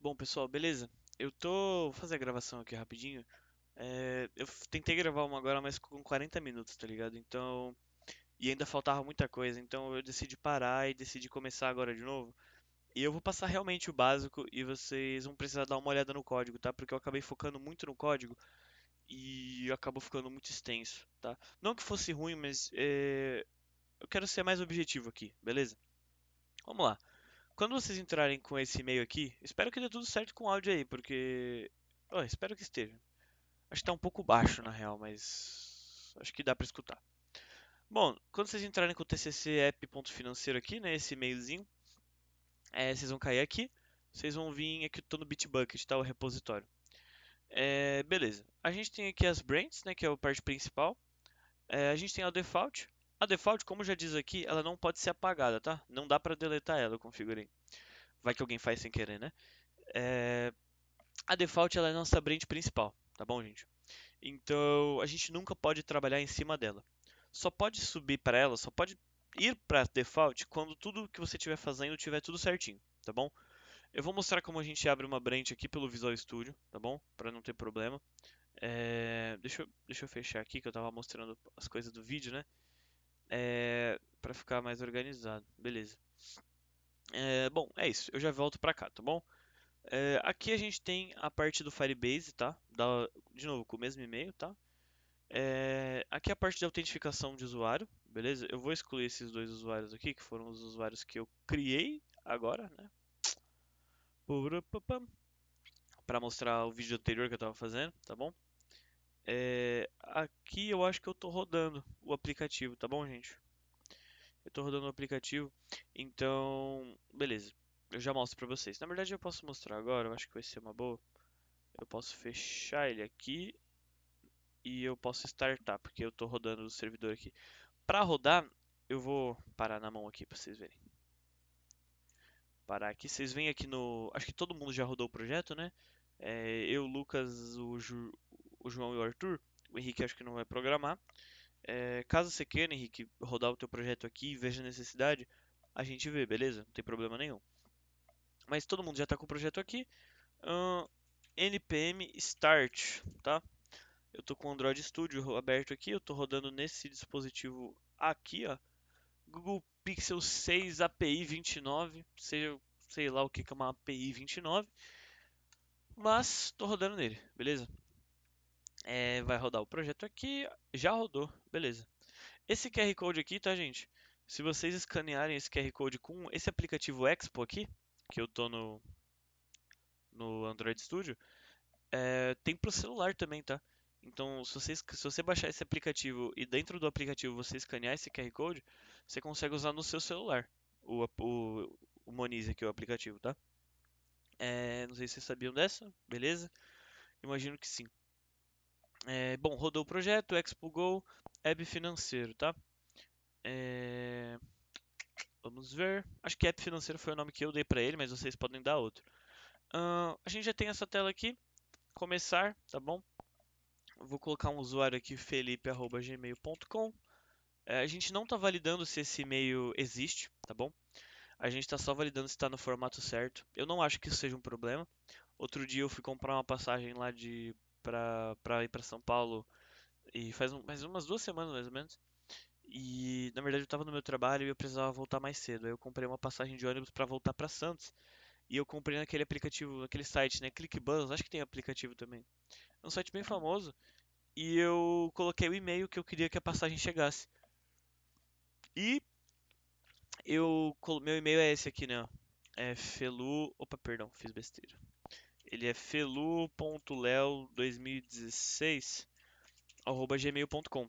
Bom, pessoal, beleza? Vou fazer a gravação aqui rapidinho. Eu tentei gravar uma agora, mas com 40 minutos, tá ligado? Então, e ainda faltava muita coisa, então eu decidi parar e decidi começar agora de novo. E eu vou passar realmente o básico e vocês vão precisar dar uma olhada no código, tá? Porque eu acabei focando muito no código e acabou ficando muito extenso, tá? Não que fosse ruim, mas eu quero ser mais objetivo aqui, beleza? Vamos lá. Quando vocês entrarem com esse e-mail aqui, espero que dê tudo certo com o áudio aí, porque. Espero que esteja. Acho que tá um pouco baixo na real, mas acho que dá pra escutar. Bom, quando vocês entrarem com o TCC app.financeiro aqui, né, esse e-mailzinho, vocês vão cair aqui, vocês vão vir aqui, eu tô no Bitbucket, tá, o repositório. Beleza. A gente tem aqui as brands, né, que é a parte principal. A gente tem a default. A default, como já diz aqui, ela não pode ser apagada, tá? Não dá pra deletar ela, eu configurei. Vai que alguém faz sem querer, né? É, A default ela é a nossa brand principal, tá bom, gente? Então a gente nunca pode trabalhar em cima dela. Só pode subir para ela, só pode ir para default quando tudo que você estiver fazendo tiver tudo certinho, tá bom? Eu vou mostrar como a gente abre uma branch aqui pelo Visual Studio, tá bom? Para não ter problema. Deixa eu fechar aqui que eu tava mostrando as coisas do vídeo, né? Para ficar mais organizado, beleza? Bom, é isso. Eu já volto para cá, tá bom? Aqui a gente tem a parte do Firebase, tá? De novo, com o mesmo e-mail, tá? Aqui é a parte de autentificação de usuário, beleza? Eu vou excluir esses dois usuários aqui, que foram os usuários que eu criei agora, né? Para mostrar o vídeo anterior que eu estava fazendo, tá bom? Aqui eu acho que eu estou rodando o aplicativo, tá bom, gente? Eu estou rodando o aplicativo, então, beleza. Eu já mostro para vocês. Na verdade, eu posso mostrar agora, eu acho que vai ser uma boa. Eu posso fechar ele aqui e eu posso startar, porque eu estou rodando o servidor aqui. Para rodar, eu vou parar na mão aqui para vocês verem. Parar aqui, vocês vêm aqui no. Acho que todo mundo já rodou o projeto, né? Eu, o Lucas, o João e o Arthur. O Henrique acho que não vai programar. Caso você queira, Henrique, rodar o teu projeto aqui e veja a necessidade, a gente vê, beleza? Não tem problema nenhum. Mas todo mundo já está com o projeto aqui. Ahn, npm start, tá? Eu tô com o Android Studio aberto aqui, eu tô rodando nesse dispositivo aqui, ó. Google Pixel 6 API 29, sei lá o que é uma API 29, mas tô rodando nele, beleza? Vai rodar o projeto aqui, já rodou, beleza. Esse QR Code aqui, tá, gente? Se vocês escanearem esse QR Code com esse aplicativo Expo aqui, que eu tô no Android Studio, tem pro celular também, tá? Então, se você baixar esse aplicativo e dentro do aplicativo você escanear esse QR Code, você consegue usar no seu celular o Moniz aqui, o aplicativo, tá? Não sei se vocês sabiam dessa, beleza? Imagino que sim. Bom, rodou o projeto, Expo Go, App Financeiro, tá? É, Vamos ver. Acho que App Financeiro foi o nome que eu dei pra ele, mas vocês podem dar outro. A gente já tem essa tela aqui. Começar, tá bom? Vou colocar um usuário aqui, felipe@gmail.com. A gente não está validando se esse e-mail existe, tá bom? A gente está só validando se está no formato certo. Eu não acho que isso seja um problema. Outro dia eu fui comprar uma passagem lá de para ir para São Paulo e faz umas 2 semanas mais ou menos. E na verdade eu estava no meu trabalho e eu precisava voltar mais cedo. Aí eu comprei uma passagem de ônibus para voltar para Santos. E eu comprei naquele aplicativo, naquele site, né? ClickBus, acho que tem aplicativo também. É um site bem famoso. E eu coloquei o e-mail que eu queria que a passagem chegasse. E meu e-mail é esse aqui, né? É felu. Opa, perdão, fiz besteira. Ele é felu.leo2016@gmail.com.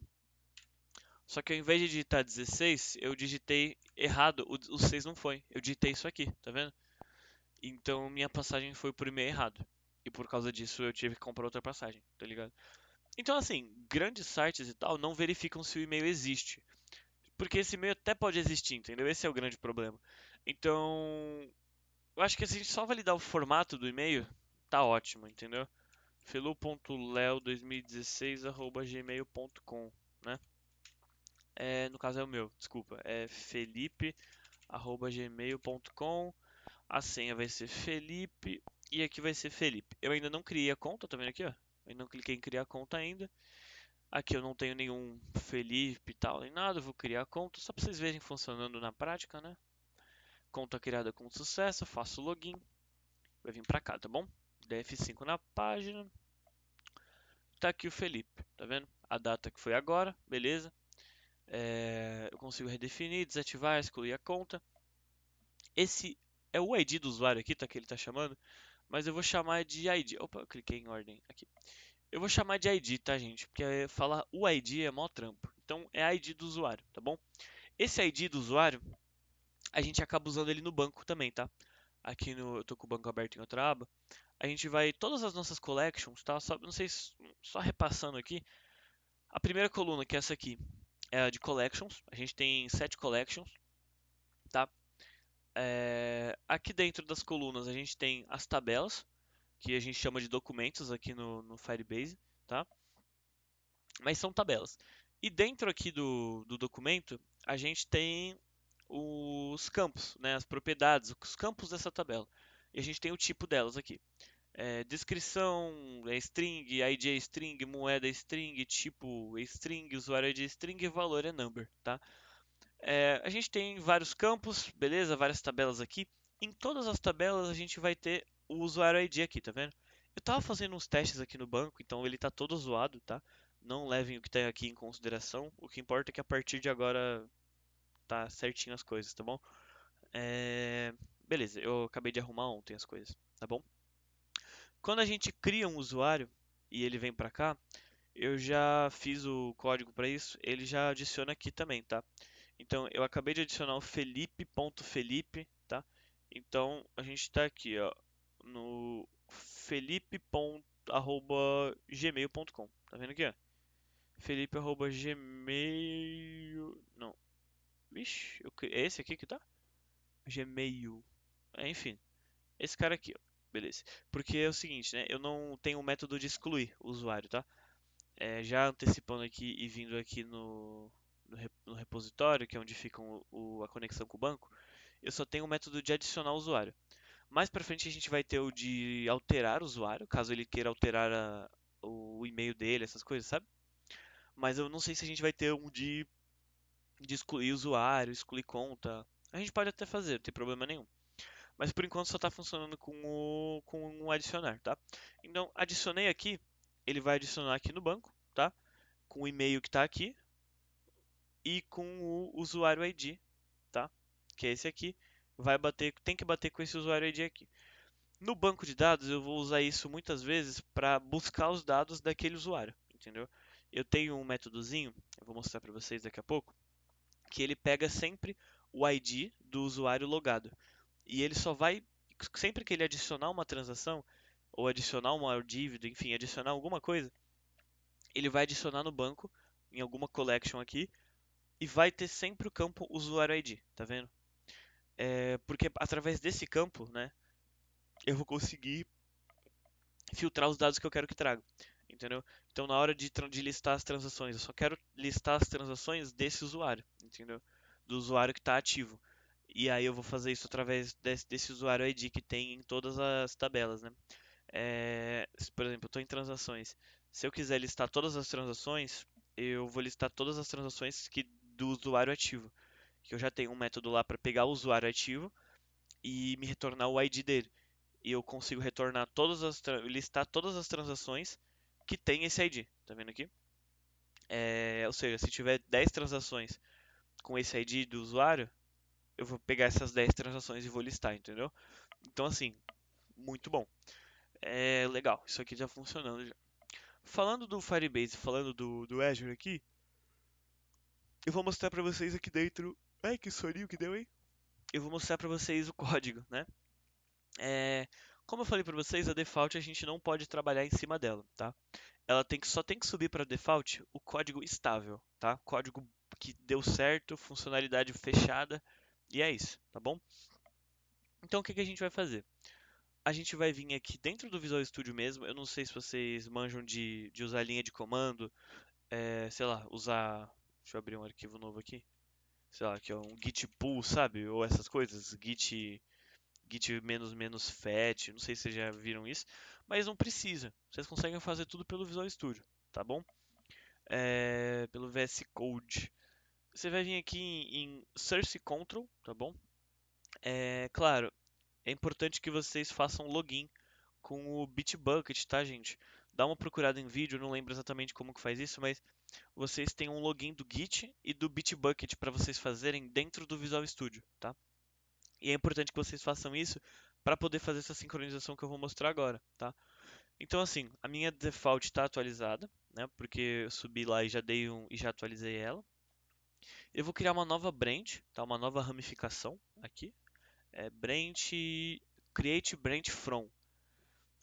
Só que ao invés de digitar 16, eu digitei errado. O 6 não foi. Eu digitei isso aqui, tá vendo? Então minha passagem foi por e-mail errado. E por causa disso eu tive que comprar outra passagem, tá ligado? Então, assim, grandes sites e tal não verificam se o e-mail existe. Porque esse e-mail até pode existir, entendeu? Esse é o grande problema. Então, eu acho que se a gente só validar o formato do e-mail, tá ótimo, entendeu? felu.leo2016@gmail.com, né? No caso é o meu, desculpa. É felipe@gmail.com. A senha vai ser Felipe. E aqui vai ser Felipe. Eu ainda não criei a conta, tá vendo aqui, ó? Eu não cliquei em criar conta ainda. Aqui eu não tenho nenhum Felipe e tal, nem nada. Eu vou criar a conta só pra vocês verem funcionando na prática, né? Conta criada com sucesso, faço login. Vai vir pra cá, tá bom? DF5 na página. Tá aqui o Felipe, tá vendo? A data que foi agora, beleza? Eu consigo redefinir, desativar, excluir a conta. Esse é o ID do usuário aqui, tá? Que ele tá chamando. Mas eu vou chamar de ID. Opa, eu cliquei em ordem aqui. Eu vou chamar de ID, tá, gente? Porque falar o ID é mó trampo. Então é ID do usuário, tá bom? Esse ID do usuário, a gente acaba usando ele no banco também, tá? Aqui no, eu tô com o banco aberto em outra aba. A gente vai todas as nossas collections, tá? Só, não sei, só repassando aqui. A primeira coluna, que é essa aqui, é a de collections. A gente tem 7 collections, tá? Aqui dentro das colunas a gente tem as tabelas, que a gente chama de documentos aqui no Firebase, tá? Mas são tabelas. E dentro aqui do documento, a gente tem os campos, né, as propriedades, os campos dessa tabela. E a gente tem o tipo delas aqui. Descrição é string, ID é string, moeda é string, tipo é string, usuário é de string e valor é number, tá? A gente tem vários campos, beleza? Várias tabelas aqui. Em todas as tabelas a gente vai ter o usuário ID aqui, tá vendo? Eu tava fazendo uns testes aqui no banco, então ele tá todo zoado, tá? Não levem o que tá aqui em consideração. O que importa é que a partir de agora tá certinho as coisas, tá bom? É... Beleza, eu acabei de arrumar ontem as coisas, tá bom? Quando a gente cria um usuário e ele vem pra cá, eu já fiz o código para isso, ele já adiciona aqui também, tá? Então eu acabei de adicionar o Felipe.Felipe, tá? Então a gente está aqui, ó, no felipe.gmail.com. Tá vendo aqui, ó? Felipe@gmail, não. Vixe, é esse aqui que tá? Gmail. Enfim, esse cara aqui, ó. Beleza. Porque é o seguinte, né? Eu não tenho um método de excluir o usuário, tá? Já antecipando aqui e vindo aqui no repositório, que é onde fica a conexão com o banco, eu só tenho o método de adicionar o usuário. Mais pra frente a gente vai ter o de alterar o usuário, caso ele queira alterar o e-mail dele, essas coisas, sabe? Mas eu não sei se a gente vai ter um de excluir usuário, excluir conta. A gente pode até fazer, não tem problema nenhum. Mas por enquanto só está funcionando com o adicionar, tá? Então, adicionei aqui, ele vai adicionar aqui no banco, tá? Com o e-mail que está aqui e com o usuário ID, tá? Que é esse aqui. Tem que bater com esse usuário ID aqui. No banco de dados, eu vou usar isso muitas vezes para buscar os dados daquele usuário, entendeu? Eu tenho um métodozinho, eu vou mostrar para vocês daqui a pouco, que ele pega sempre o ID do usuário logado. E ele só vai, sempre que ele adicionar uma transação, ou adicionar uma dívida, enfim, adicionar alguma coisa, ele vai adicionar no banco, em alguma collection aqui, e vai ter sempre o campo usuário ID, tá vendo? Porque através desse campo, né, eu vou conseguir filtrar os dados que eu quero que traga, entendeu? Então, na hora de listar as transações, eu só quero listar as transações desse usuário, entendeu? Do usuário que está ativo. E aí eu vou fazer isso através desse usuário ID que tem em todas as tabelas, né? Por exemplo, eu estou em transações. Se eu quiser listar todas as transações, eu vou listar todas as transações do usuário ativo. Que eu já tenho um método lá para pegar o usuário ativo e me retornar o ID dele. E eu consigo retornar listar todas as transações que tem esse ID. Tá vendo aqui? Ou seja, se tiver 10 transações com esse ID do usuário, eu vou pegar essas 10 transações e vou listar, entendeu? Então, assim, muito bom. Legal, isso aqui já funcionando já. Falando do Firebase, falando do Azure aqui, eu vou mostrar pra vocês aqui dentro. Ai, que soninho que deu, hein? Eu vou mostrar pra vocês o código, né? É, Como eu falei pra vocês, a default a gente não pode trabalhar em cima dela, tá? Só tem que subir para default o código estável, tá? Código que deu certo, funcionalidade fechada, e é isso, tá bom? Então o que que a gente vai fazer? A gente vai vir aqui dentro do Visual Studio mesmo. Eu não sei se vocês manjam de usar linha de comando, sei lá, usar. Deixa eu abrir um arquivo novo aqui. Sei lá, que é um git pull, sabe? Ou essas coisas, git menos menos fat, não sei se vocês já viram isso, mas não precisa. Vocês conseguem fazer tudo pelo Visual Studio, tá bom? Pelo VS Code. Você vai vir aqui em Source Control, tá bom? Claro, é importante que vocês façam login com o Bitbucket, tá, gente? Dá uma procurada em vídeo, eu não lembro exatamente como que faz isso, mas vocês têm um login do Git e do Bitbucket para vocês fazerem dentro do Visual Studio, tá? E é importante que vocês façam isso para poder fazer essa sincronização que eu vou mostrar agora, tá? Então assim, a minha default está atualizada, né? Porque eu subi lá e já dei e já atualizei ela. Eu vou criar uma nova branch, tá? Uma nova ramificação aqui. Branch create branch from.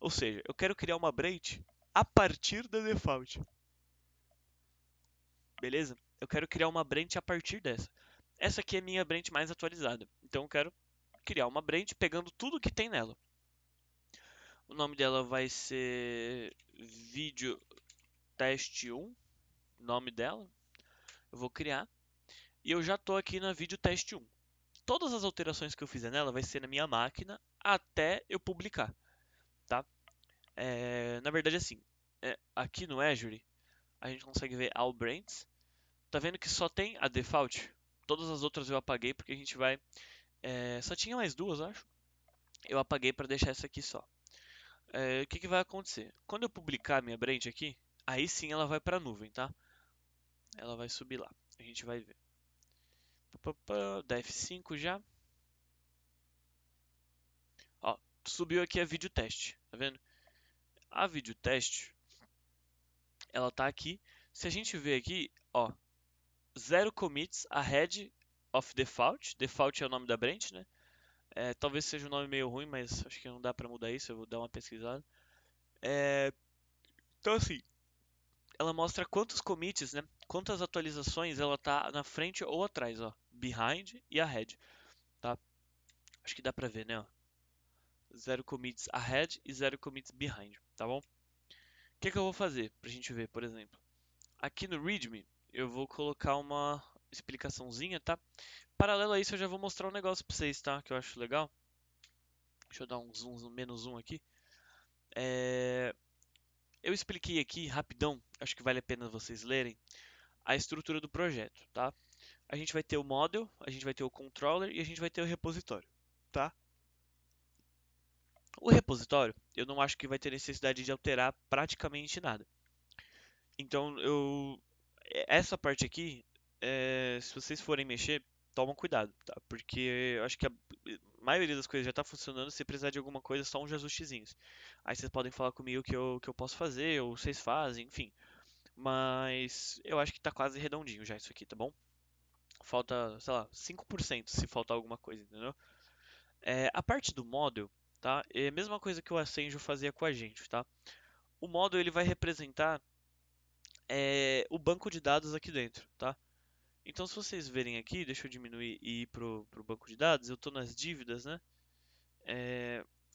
Ou seja, eu quero criar uma branch a partir da default. Beleza? Eu quero criar uma branch a partir dessa. Essa aqui é a minha branch mais atualizada. Então eu quero criar uma branch pegando tudo que tem nela. O nome dela vai ser vídeo teste 1, nome dela. Eu vou criar e eu já estou aqui na vídeo teste 1. Todas as alterações que eu fizer nela vai ser na minha máquina até eu publicar, tá? Na verdade assim, aqui no Azure a gente consegue ver all branches. Tá vendo que só tem a default? Todas as outras eu apaguei porque a gente vai. Só tinha mais duas, acho. Eu apaguei para deixar essa aqui só. O que, que vai acontecer? Quando eu publicar a minha branch aqui, aí sim ela vai para a nuvem, tá? Ela vai subir lá. A gente vai ver. Da F5 já. Ó, subiu aqui a vídeo teste, tá vendo? A vídeo teste, ela tá aqui. Se a gente ver aqui, ó, 0 commits ahead of default. Default é o nome da branch, né? Talvez seja um nome meio ruim, mas acho que não dá pra mudar isso. Eu vou dar uma pesquisada. Então assim, ela mostra quantos commits, né? Quantas atualizações ela tá na frente ou atrás, ó. Behind e ahead, tá? Acho que dá pra ver, né? Ó. 0 commits ahead e 0 commits behind, tá bom? O que que eu vou fazer pra gente ver, por exemplo? Aqui no README, eu vou colocar uma explicaçãozinha, tá? Paralelo a isso, eu já vou mostrar um negócio pra vocês, tá? Que eu acho legal. Deixa eu dar um zoom, menos zoom aqui. Eu expliquei aqui rapidão, acho que vale a pena vocês lerem, a estrutura do projeto, tá? A gente vai ter o model, a gente vai ter o controller e a gente vai ter o repositório, tá? O repositório, eu não acho que vai ter necessidade de alterar praticamente nada. Então, essa parte aqui, se vocês forem mexer, tomam cuidado, tá? Porque eu acho que a maioria das coisas já está funcionando. Se precisar de alguma coisa, só uns ajustezinhos. Aí vocês podem falar comigo que eu posso fazer, ou vocês fazem, enfim. Mas eu acho que tá quase redondinho já isso aqui, tá bom? Falta, sei lá, 5% se faltar alguma coisa, entendeu? A parte do model, tá? É a mesma coisa que o Ascenjo fazia com a gente, tá? O model ele vai representar o banco de dados aqui dentro, tá? Então, se vocês verem aqui, deixa eu diminuir e ir pro banco de dados, eu estou nas dívidas, né?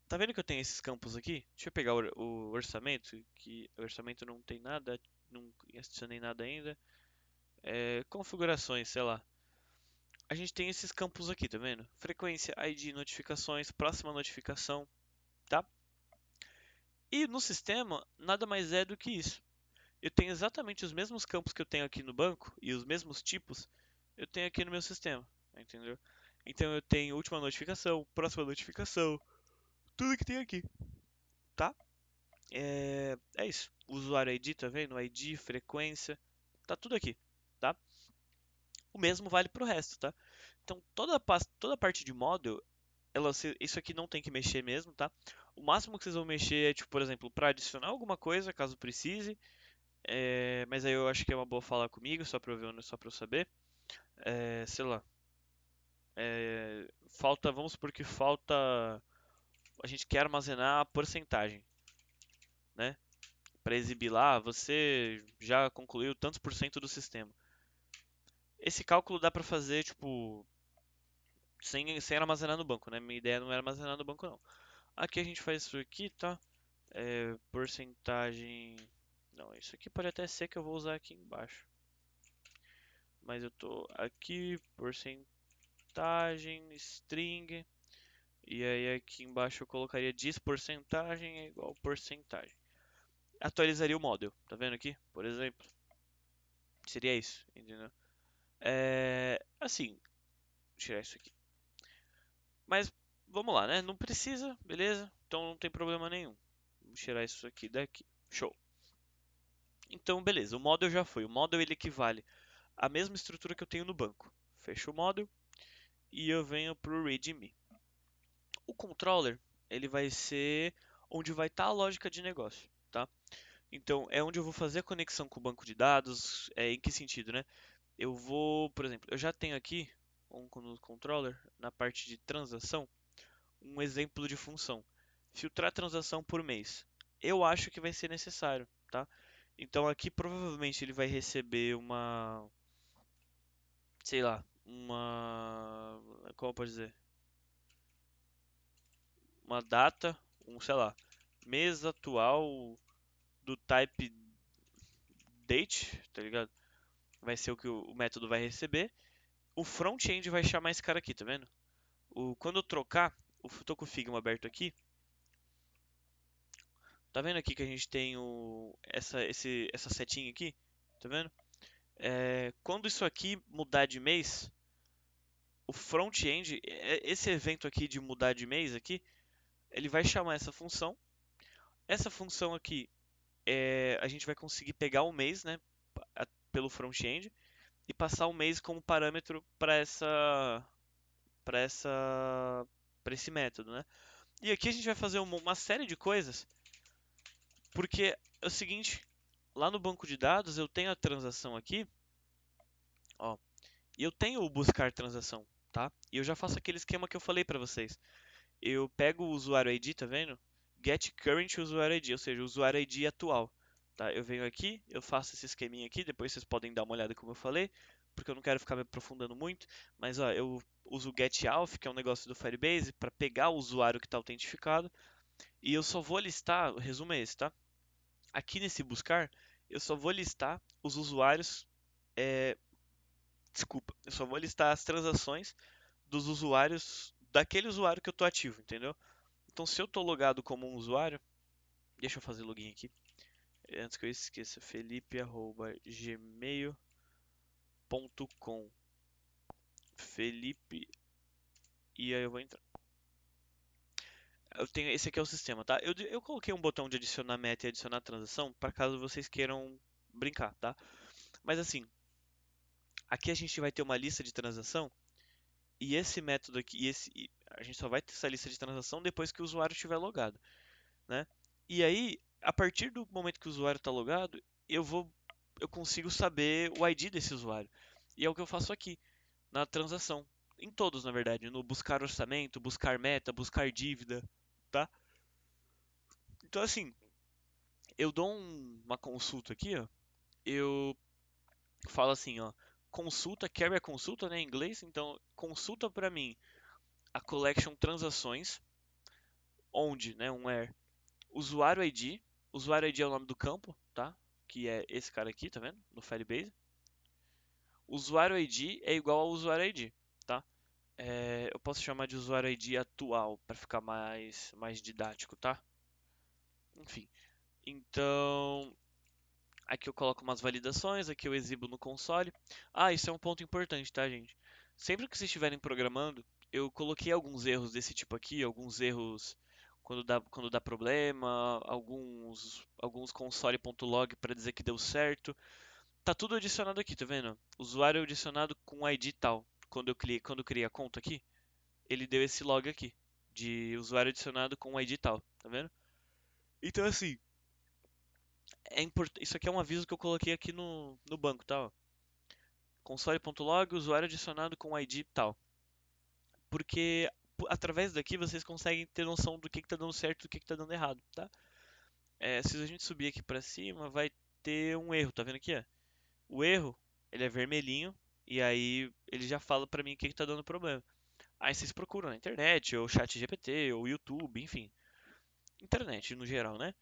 Tá vendo que eu tenho esses campos aqui? Deixa eu pegar o orçamento, que o orçamento não tem nada, não adicionei nada ainda. Configurações, sei lá. A gente tem esses campos aqui, tá vendo? Frequência, ID, notificações, próxima notificação, tá? E no sistema, nada mais é do que isso. Eu tenho exatamente os mesmos campos que eu tenho aqui no banco e os mesmos tipos eu tenho aqui no meu sistema, entendeu? Então eu tenho última notificação, próxima notificação, tudo que tem aqui, tá? É isso. Usuário ID, tá vendo? ID, frequência, tá tudo aqui, tá? O mesmo vale pro resto, tá? Então toda a parte de model, isso aqui não tem que mexer mesmo, tá? O máximo que vocês vão mexer é, tipo, por exemplo, para adicionar alguma coisa, caso precise. Mas aí eu acho que é uma boa falar comigo, só pra eu ver, só pra eu saber. Sei lá. Vamos supor que falta. A gente quer armazenar a porcentagem, né? Para exibir lá, você já concluiu tantos por cento do sistema. Esse cálculo dá para fazer, tipo, sem armazenar no banco, né? Minha ideia não é armazenar no banco, não. Aqui a gente faz isso aqui, tá? Porcentagem. Não, isso aqui pode até ser que eu vou usar aqui embaixo. Mas eu tô aqui, porcentagem, string. E aí aqui embaixo eu colocaria diz porcentagem é igual porcentagem. Atualizaria o model, tá vendo aqui? Por exemplo, seria isso, entendeu? Assim, vou tirar isso aqui. Mas vamos lá, né? Não precisa, beleza? Então não tem problema nenhum. Vamos tirar isso aqui daqui. Show. Então, beleza, o model já foi. O model ele equivale à mesma estrutura que eu tenho no banco. Fecho o model e eu venho para o README. O controller, ele vai ser onde vai estar a lógica de negócio, tá? Então, é onde eu vou fazer a conexão com o banco de dados. Em que sentido, né? Eu vou, por exemplo, eu já tenho aqui no controller, na parte de transação, um exemplo de função. Filtrar transação por mês. Eu acho que vai ser necessário, tá? Então aqui provavelmente ele vai receber sei lá, como pode dizer? Uma data, sei lá, mês atual do type date, tá ligado? Vai ser o que o método vai receber. O front-end vai chamar esse cara aqui, tá vendo? Quando eu trocar, tô com o Figma aberto aqui, tá vendo aqui que a gente tem essa setinha aqui? Tá vendo? Quando isso aqui mudar de mês, o front-end, esse evento aqui de mudar de mês aqui, ele vai chamar essa função. Essa função aqui, a gente vai conseguir pegar o mês, né, pelo front-end e passar o mês como parâmetro para essa, para esse método, né? E aqui a gente vai fazer uma série de coisas, porque é o seguinte, lá no banco de dados eu tenho a transação aqui, ó, e eu tenho o buscar transação, tá? E eu já faço aquele esquema que eu falei para vocês. Eu pego o usuário ID, tá vendo? Get current usuário ID, ou seja, o usuário ID atual. Tá? Eu venho aqui, eu faço esse esqueminha aqui, depois vocês podem dar uma olhada como eu falei, porque eu não quero ficar me aprofundando muito, mas ó, eu uso o getAuth, que é um negócio do Firebase, para pegar o usuário que está autentificado, e eu só vou listar, o resumo é esse, tá? Aqui nesse buscar, eu só vou listar os usuários, é, desculpa, eu só vou listar as transações dos usuários, daquele usuário que eu estou ativo, entendeu? Então, se eu estou logado como um usuário, deixa eu fazer login aqui, antes que eu esqueça, felipe@gmail.com. Felipe, e aí eu vou entrar. Esse aqui é o sistema, tá? Eu coloquei um botão de adicionar meta e adicionar transação para caso vocês queiram brincar, tá? Mas assim, aqui a gente vai ter uma lista de transação e esse método aqui, a gente só vai ter essa lista de transação depois que o usuário estiver logado, né? E aí, a partir do momento que o usuário está logado, eu consigo saber o ID desse usuário. E é o que eu faço aqui, na transação. Em todos, na verdade, no buscar orçamento, buscar meta, buscar dívida, tá? Então, assim, eu dou uma consulta aqui, ó. Eu falo assim, ó. Consulta, quer a consulta, né, em inglês? Então, consulta para mim a collection transações, onde, né, usuário ID. Usuário ID é o nome do campo, tá? Que é esse cara aqui, tá vendo? No Firebase. Usuário ID é igual ao usuário ID, tá? Eu posso chamar de usuário ID atual para ficar mais didático, tá? Enfim. Então, aqui eu coloco umas validações, aqui eu exibo no console. Ah, isso é um ponto importante, tá, gente? Sempre que vocês estiverem programando, eu coloquei alguns erros desse tipo aqui, alguns erros quando dá problema, alguns console.log para dizer que deu certo. Tá tudo adicionado aqui, tá vendo? Usuário adicionado com ID tal. Quando eu criei a conta aqui, ele deu esse log aqui de usuário adicionado com ID tal, tá vendo? Então assim, isso aqui é um aviso que eu coloquei aqui no banco, tá? Console.log, usuário adicionado com ID tal. Porque através daqui vocês conseguem ter noção do que tá dando certo e do que tá dando errado, tá? Se a gente subir aqui pra cima, vai ter um erro, tá vendo aqui, ó? O erro, ele é vermelhinho e aí ele já fala pra mim o que tá dando problema. Aí vocês procuram na internet, ou chat GPT, ou YouTube, enfim. Internet no geral, né?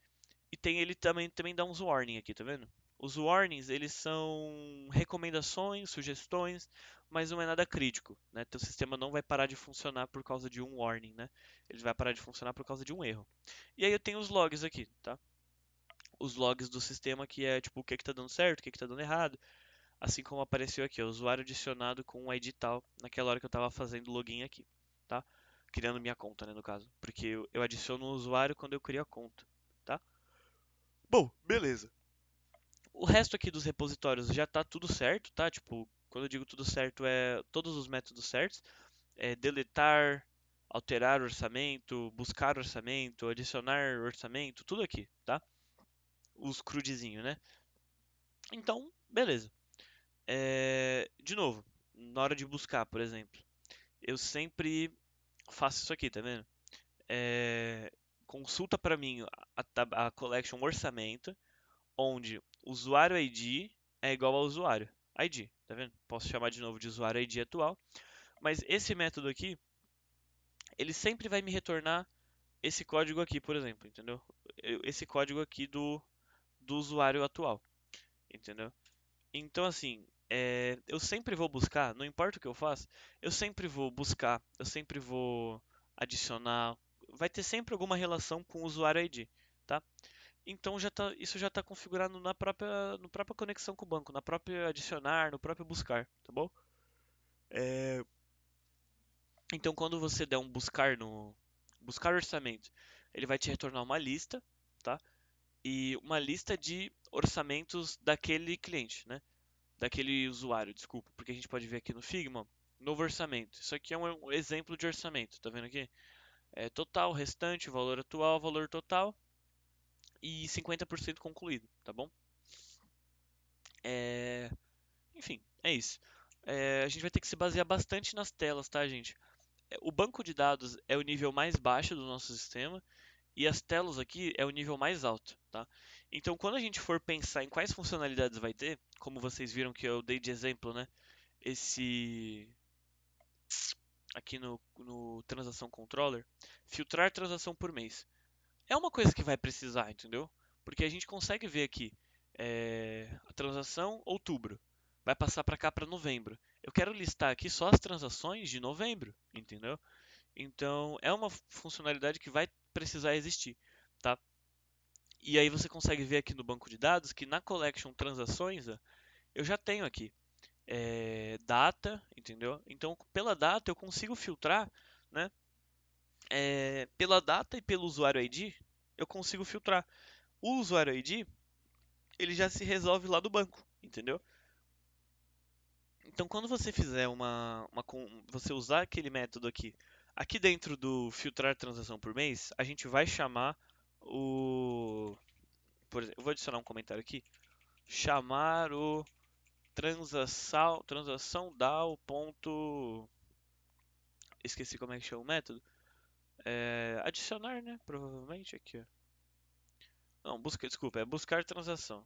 E tem ele também dá uns warning aqui, tá vendo? Os warnings, eles são recomendações, sugestões, mas não é nada crítico, né? Teu sistema não vai parar de funcionar por causa de um warning, né? Ele vai parar de funcionar por causa de um erro. E aí eu tenho os logs aqui, tá? Os logs do sistema que é tipo o que tá dando certo, o que tá dando errado, assim como apareceu aqui, ó, usuário adicionado com um ID tal, naquela hora que eu estava fazendo o login aqui, tá? Criando minha conta, né, no caso, porque eu adiciono o usuário quando eu crio a conta, tá? Bom, beleza. O resto aqui dos repositórios já tá tudo certo, tá? Tipo, quando eu digo tudo certo é todos os métodos certos, é deletar, alterar orçamento, buscar orçamento, adicionar orçamento, tudo aqui, tá? Os crudezinhos, né? Então, beleza. De novo, na hora de buscar, por exemplo, eu sempre faço isso aqui, tá vendo? É, consulta para mim a collection orçamento, onde usuário ID é igual ao usuário ID, tá vendo? Posso chamar de novo de usuário ID atual, mas esse método aqui, ele sempre vai me retornar esse código aqui, por exemplo, entendeu? Esse código aqui do usuário atual, entendeu? Então, assim, eu sempre vou buscar, não importa o que eu faça, eu sempre vou buscar, eu sempre vou adicionar, vai ter sempre alguma relação com o usuário ID, tá? Então isso já está configurado na própria conexão com o banco, na própria adicionar, no próprio buscar, tá bom? É, então, quando você der um buscar no buscar orçamento, ele vai te retornar uma lista, tá? E uma lista de orçamentos daquele cliente, né? Daquele usuário, desculpa, porque a gente pode ver aqui no Figma, novo orçamento. Isso aqui é um exemplo de orçamento, tá vendo aqui? É total, restante, valor atual, valor total e 50% concluído, tá bom? É... Enfim, é isso. A gente vai ter que se basear bastante nas telas, tá, gente? O banco de dados é o nível mais baixo do nosso sistema e as telas aqui é o nível mais alto, tá? Então, quando a gente for pensar em quais funcionalidades vai ter, como vocês viram que eu dei de exemplo, né? Esse aqui no Transação Controller, filtrar transação por mês. É uma coisa que vai precisar, entendeu? Porque a gente consegue ver aqui a transação outubro, vai passar para cá para novembro. Eu quero listar aqui só as transações de novembro, entendeu? Então é uma funcionalidade que vai precisar existir, tá? E aí você consegue ver aqui no banco de dados que na collection transações eu já tenho aqui data, entendeu? Então, pela data eu consigo filtrar, né? Pela data e pelo usuário ID, eu consigo filtrar. O usuário ID, ele já se resolve lá do banco, entendeu? Então, quando você fizer você usar aquele método aqui dentro do filtrar transação por mês, a gente vai chamar por exemplo, eu vou adicionar um comentário aqui, chamar o transação DAO ponto, esqueci como é que chama o método. Adicionar, né? Provavelmente aqui, ó. Não, desculpa, é buscar transação.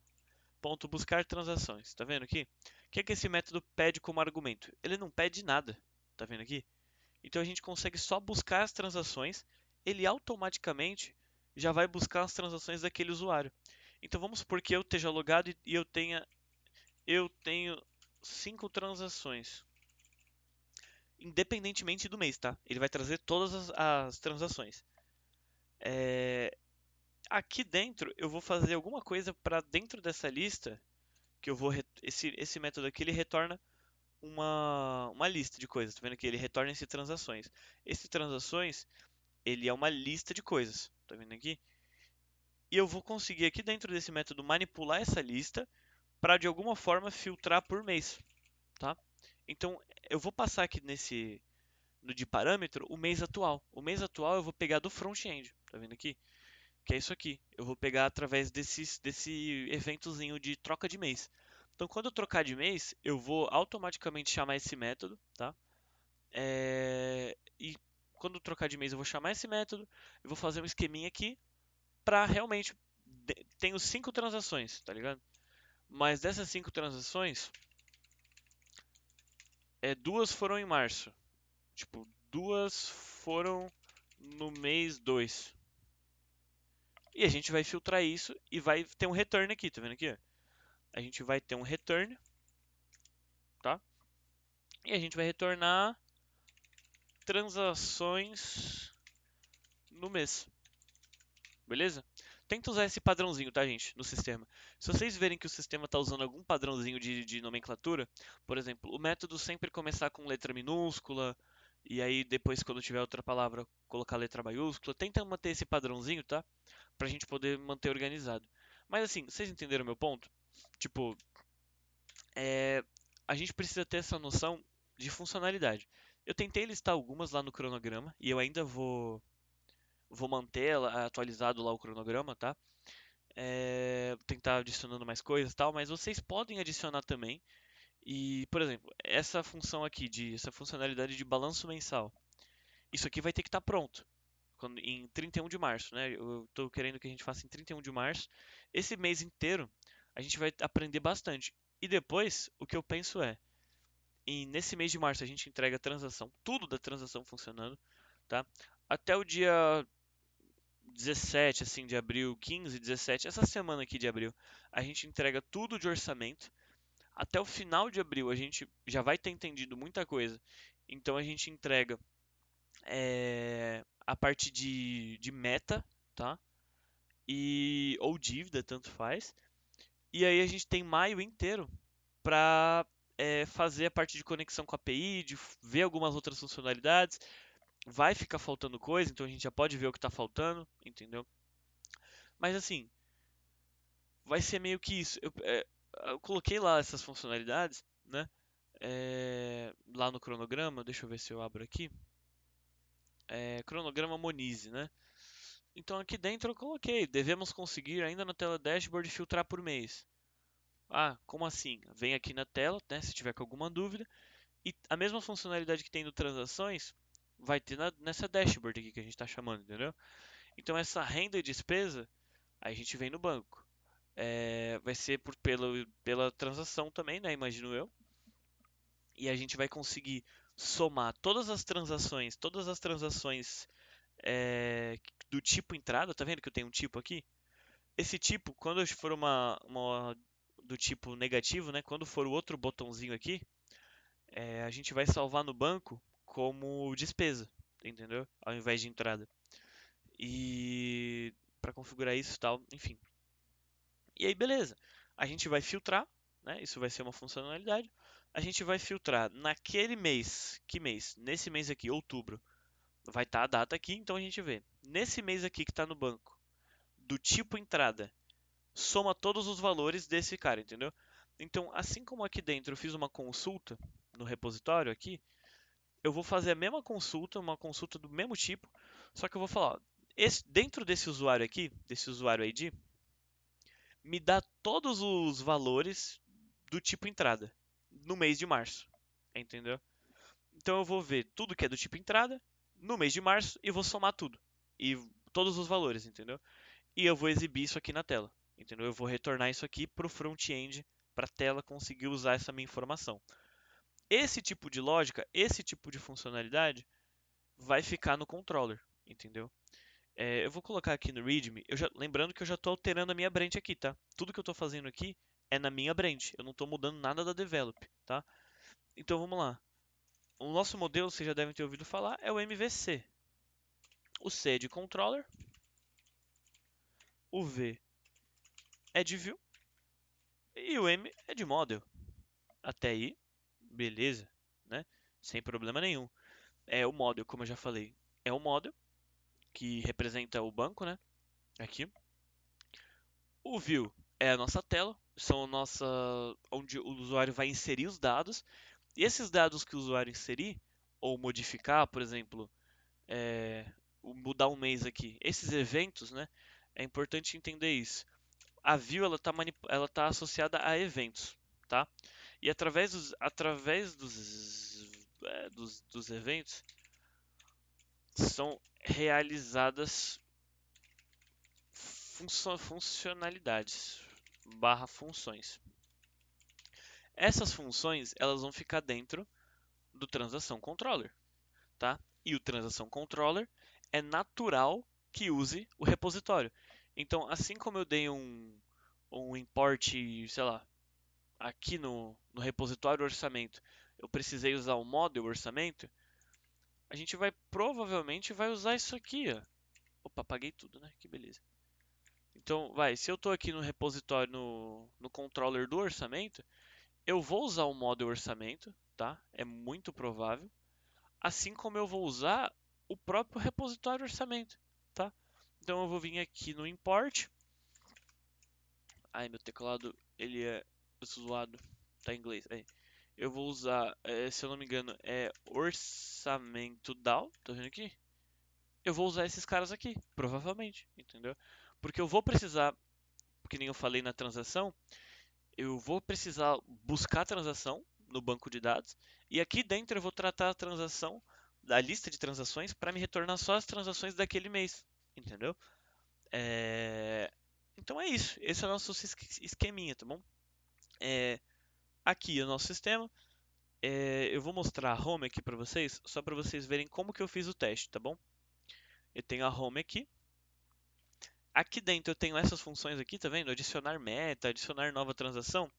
Ponto buscar transações. Tá vendo aqui? O que é que esse método pede como argumento? Ele não pede nada. Tá vendo aqui? Então a gente consegue só buscar as transações, ele automaticamente já vai buscar as transações daquele usuário. Então vamos supor que eu esteja logado e eu tenho 5 transações, independentemente do mês, tá? Ele vai trazer todas as transações. É, Aqui dentro eu vou fazer alguma coisa para dentro dessa lista que eu vou esse método aqui ele retorna uma lista de coisas, tá vendo que ele retorna esse transações. Esse transações ele é uma lista de coisas, tá vendo aqui? E eu vou conseguir aqui dentro desse método manipular essa lista para de alguma forma filtrar por mês, tá? Então eu vou passar aqui no de parâmetro o mês atual. O mês atual eu vou pegar do front-end, tá vendo aqui? Que é isso aqui. Eu vou pegar através desse eventozinho de troca de mês. Então, quando eu trocar de mês, eu vou automaticamente chamar esse método, tá? E quando eu trocar de mês, eu vou chamar esse método. Eu vou fazer um esqueminha aqui para realmente tenho 5 transações, tá ligado? Mas dessas 5 transações, duas foram em março. Tipo, duas foram no mês 2. E a gente vai filtrar isso e vai ter um return aqui, tá vendo aqui? a gente vai ter um return, tá? E a gente vai retornar transações no mês, beleza? Tenta usar esse padrãozinho, tá, gente, no sistema. Se vocês verem que o sistema está usando algum padrãozinho de nomenclatura, por exemplo, o método sempre começar com letra minúscula, e aí depois, quando tiver outra palavra, colocar letra maiúscula, tenta manter esse padrãozinho, tá? Pra gente poder manter organizado. Mas assim, vocês entenderam meu ponto? Tipo, é, a gente precisa ter essa noção de funcionalidade. Eu tentei listar algumas lá no cronograma, e eu ainda vou manter atualizado lá o cronograma, tá? Tentar adicionando mais coisas e tal, mas vocês podem adicionar também. E, por exemplo, essa função aqui, essa funcionalidade de balanço mensal, isso aqui vai ter que estar pronto em 31 de março, né? Eu estou querendo que a gente faça em 31 de março. Esse mês inteiro a gente vai aprender bastante. E depois, o que eu penso é, nesse mês de março a gente entrega a transação, tudo da transação funcionando, tá? Até o dia 17 assim de abril, 15, 17, essa semana aqui de abril, a gente entrega tudo de orçamento. Até o final de abril a gente já vai ter entendido muita coisa. Então a gente entrega a parte de meta, tá? Ou dívida, tanto faz. E aí a gente tem maio inteiro para fazer a parte de conexão com a API, de ver algumas outras funcionalidades. Vai ficar faltando coisa, então a gente já pode ver o que está faltando, entendeu? Mas assim, vai ser meio que isso. Eu coloquei lá essas funcionalidades, né? Lá no cronograma, deixa eu ver se eu abro aqui. Cronograma Monize, né? Então aqui dentro eu coloquei, devemos conseguir ainda na tela dashboard filtrar por mês. Ah, como assim? Vem aqui na tela, né, se tiver com alguma dúvida, e a mesma funcionalidade que tem no transações vai ter nessa dashboard aqui que a gente está chamando, entendeu? Então essa renda e despesa, aí a gente vem no banco. Vai ser pela transação também, né? Imagino eu. E a gente vai conseguir somar todas as transações do tipo entrada, tá vendo que eu tenho um tipo aqui? Esse tipo, quando for uma do tipo negativo, né? Quando for o outro botãozinho aqui, a gente vai salvar no banco como despesa, entendeu? Ao invés de entrada. E para configurar isso e tal, enfim. E aí, beleza. A gente vai filtrar, né? Isso vai ser uma funcionalidade. A gente vai filtrar naquele mês. Que mês? Nesse mês aqui, outubro. Vai estar a data aqui, então a gente vê. Nesse mês aqui que está no banco, do tipo entrada, soma todos os valores desse cara, entendeu? Então, assim como aqui dentro eu fiz uma consulta no repositório aqui, eu vou fazer a mesma consulta, uma consulta do mesmo tipo, só que eu vou falar, ó, dentro desse usuário aqui, desse usuário ID, me dá todos os valores do tipo entrada no mês de março, entendeu? Então eu vou ver tudo que é do tipo entrada no mês de março e vou somar tudo e todos os valores, entendeu? E eu vou exibir isso aqui na tela, entendeu? Eu vou retornar isso aqui para o front-end, para a tela conseguir usar essa minha informação. Esse tipo de lógica, esse tipo de funcionalidade vai ficar no controller, entendeu? Eu vou colocar aqui no README, lembrando que eu já estou alterando a minha branch aqui, tá? Tudo que eu estou fazendo aqui é na minha branch, eu não estou mudando nada da develop, tá? Então vamos lá. O nosso modelo, vocês já devem ter ouvido falar, é o MVC. O C é de controller, o V é de view e o M é de model. Até aí, beleza, né? Sem problema nenhum. O model, como eu já falei, é o model que representa o banco, né? Aqui. O view é a nossa tela, onde o usuário vai inserir os dados. E esses dados que o usuário inserir ou modificar, por exemplo, mudar um mês aqui, esses eventos, né? É importante entender isso. A view ela tá associada a eventos, tá? E através dos eventos são realizadas funcionalidades barra funções. Essas funções elas vão ficar dentro do transação controller, tá? E o transação controller é natural que use o repositório. Então, assim como eu dei um import, sei lá, aqui no repositório orçamento, eu precisei usar o model orçamento, a gente vai provavelmente vai usar isso aqui, ó. Opa, apaguei tudo, né? Que beleza. Então, se eu estou aqui no repositório, no controller do orçamento, eu vou usar o model orçamento, tá? É muito provável. Assim como eu vou usar o próprio repositório orçamento, tá? Então eu vou vir aqui no import. Ai, meu teclado, ele é zoado, tá em inglês. Aí. Eu vou usar, se eu não me engano, é orçamento DAO, tá vendo aqui? Eu vou usar esses caras aqui, provavelmente, entendeu? Porque eu vou precisar, que nem eu falei na transação, eu vou precisar buscar a transação no banco de dados e aqui dentro eu vou tratar a transação da lista de transações para me retornar só as transações daquele mês, entendeu? Então é isso. Esse é o nosso esqueminha, tá bom? É, Aqui é o nosso sistema. Eu vou mostrar a home aqui para vocês, só para vocês verem como que eu fiz o teste, tá bom? Eu tenho a home aqui. Aqui dentro eu tenho essas funções aqui, tá vendo? Adicionar meta, adicionar nova transação.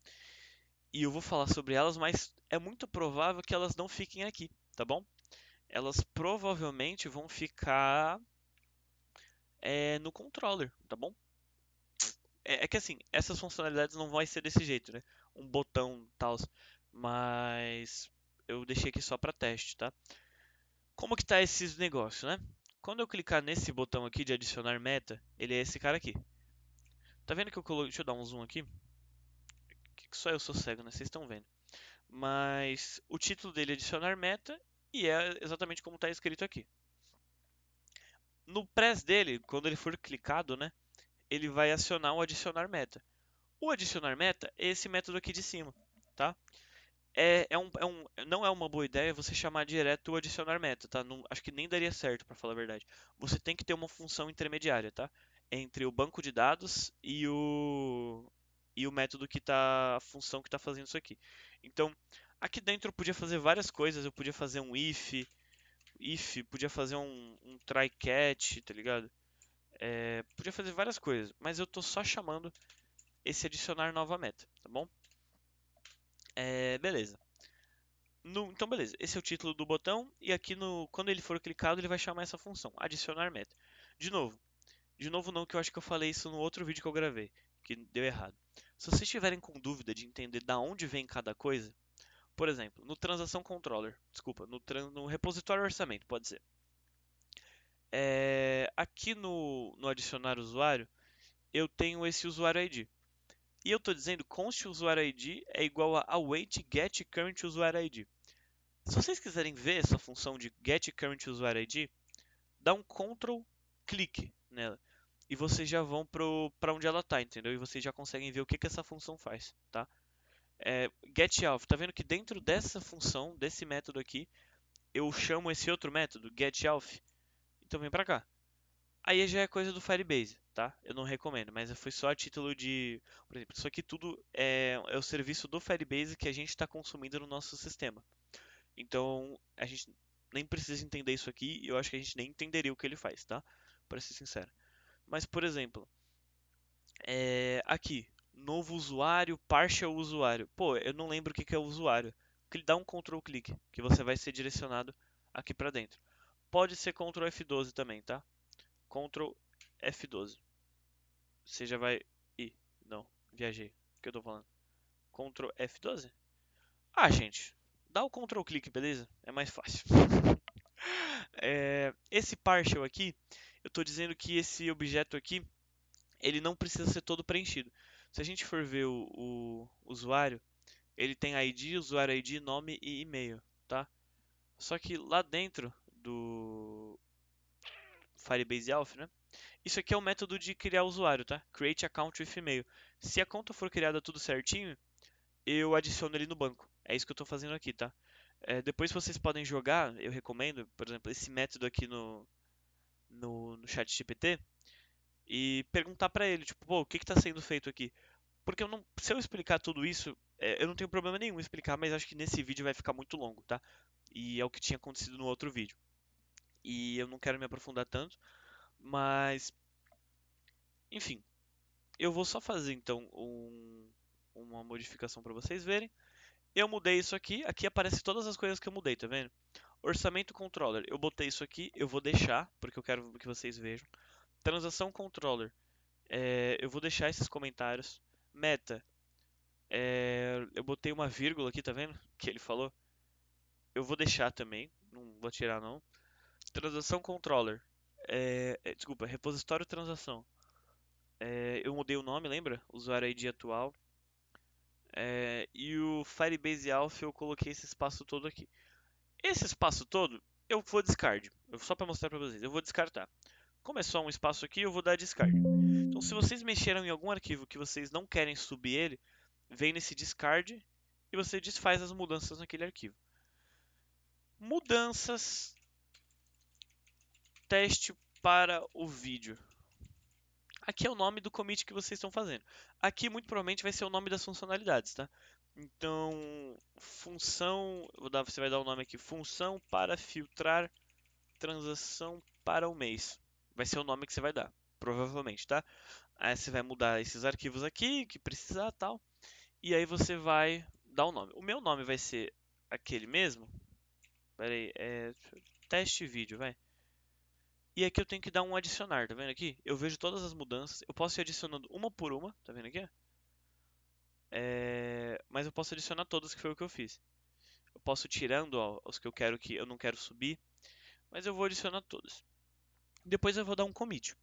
E eu vou falar sobre elas, mas é muito provável que elas não fiquem aqui, tá bom? Elas provavelmente vão ficar no controller, tá bom? É que assim, essas funcionalidades não vai ser desse jeito, né? Um botão tal, mas eu deixei aqui só para teste, tá? Como que tá esses negócios, né? Quando eu clicar nesse botão aqui de adicionar meta, ele é esse cara aqui. Tá vendo que eu coloquei, deixa eu dar um zoom aqui, que só eu sou cego, né? Vocês estão vendo. Mas o título dele é adicionar meta e é exatamente como está escrito aqui. No press dele, quando ele for clicado, né, ele vai acionar o adicionar meta. O adicionar meta é esse método aqui de cima, tá? Não é uma boa ideia você chamar direto o adicionar meta, tá? Não, acho que nem daria certo, para falar a verdade. Você tem que ter uma função intermediária, tá? Entre o banco de dados e o método que tá, a função que está fazendo isso aqui. Então, aqui dentro eu podia fazer várias coisas. Eu podia fazer um if, podia fazer um try catch, tá ligado? Podia fazer várias coisas, mas eu tô só chamando esse adicionar nova meta, tá bom? Beleza. Então, beleza. Esse é o título do botão e aqui quando ele for clicado, ele vai chamar essa função, adicionar meta. De novo, não, que eu acho que eu falei isso no outro vídeo que eu gravei, que deu errado. Se vocês estiverem com dúvida de entender da onde vem cada coisa, por exemplo, no transação controller, desculpa, no repositório orçamento, pode ser. Aqui no adicionar usuário, eu tenho esse usuário ID. E eu estou dizendo const usuário ID é igual a await get current usuário ID. Se vocês quiserem ver essa função de get current usuário ID, dá um Ctrl clique nela e vocês já vão para onde ela está, entendeu? E vocês já conseguem ver o que essa função faz, tá? GetAlf, tá vendo que dentro dessa função, desse método aqui, eu chamo esse outro método, getAlf, então vem para cá. Aí já é coisa do Firebase, tá? Eu não recomendo, mas foi só a título de, por exemplo, isso aqui tudo é o serviço do Firebase que a gente está consumindo no nosso sistema. Então, a gente nem precisa entender isso aqui, e eu acho que a gente nem entenderia o que ele faz, tá? Para ser sincero. Mas, por exemplo, aqui, novo usuário, partial usuário. Pô, eu não lembro o que que é o usuário. Dá um Ctrl clique, que você vai ser direcionado aqui para dentro. Pode ser Ctrl F12 também, tá? Ctrl F12. Você já vai. Ih, não, viajei. O que eu tô falando? Ctrl F12? Ah, gente, dá o Ctrl clique, beleza? É mais fácil. Esse partial aqui, eu estou dizendo que esse objeto aqui, ele não precisa ser todo preenchido. Se a gente for ver o usuário, ele tem ID, usuário ID, nome e e-mail, tá? Só que lá dentro do Firebase Auth, né? Isso aqui é o método de criar usuário, tá? Create account with e-mail. Se a conta for criada tudo certinho, eu adiciono ele no banco. É isso que eu estou fazendo aqui, tá? Depois vocês podem jogar, eu recomendo, por exemplo, esse método aqui no chat GPT e perguntar para ele, tipo, pô, o que está sendo feito aqui? Porque se eu explicar tudo isso, eu não tenho problema nenhum em explicar, mas acho que nesse vídeo vai ficar muito longo, tá? E é o que tinha acontecido no outro vídeo. E eu não quero me aprofundar tanto, mas enfim, eu vou só fazer então uma modificação para vocês verem. Eu mudei isso aqui, aqui aparece todas as coisas que eu mudei, tá vendo? Orçamento controller, eu botei isso aqui, eu vou deixar, porque eu quero que vocês vejam. Transação controller, eu vou deixar esses comentários. Meta, eu botei uma vírgula aqui, tá vendo? Que ele falou. Eu vou deixar também, não vou tirar não. Transação controller, desculpa, repositório transação. Eu mudei o nome, lembra? Usuário ID atual. E o Firebase Alpha eu coloquei esse espaço todo aqui. Esse espaço todo eu vou descard. Só para mostrar para vocês, eu vou descartar. Como é só um espaço aqui, eu vou dar discard. Então, se vocês mexeram em algum arquivo que vocês não querem subir ele, vem nesse discard e você desfaz as mudanças naquele arquivo. Mudanças, teste para o vídeo. Aqui é o nome do commit que vocês estão fazendo. Aqui muito provavelmente vai ser o nome das funcionalidades, tá? Então, função, você vai dar o nome aqui, função para filtrar transação para o mês. Vai ser o nome que você vai dar, provavelmente, tá? Aí você vai mudar esses arquivos aqui, que precisar, tal. E aí você vai dar o nome. O meu nome vai ser aquele mesmo. Pera aí, teste vídeo, vai. E aqui eu tenho que dar um adicionar, tá vendo aqui? Eu vejo todas as mudanças. Eu posso ir adicionando uma por uma, tá vendo aqui? Mas eu posso adicionar todas, que foi o que eu fiz. Eu posso ir tirando os que eu quero que eu não quero subir, mas eu vou adicionar todas. Depois eu vou dar um commit.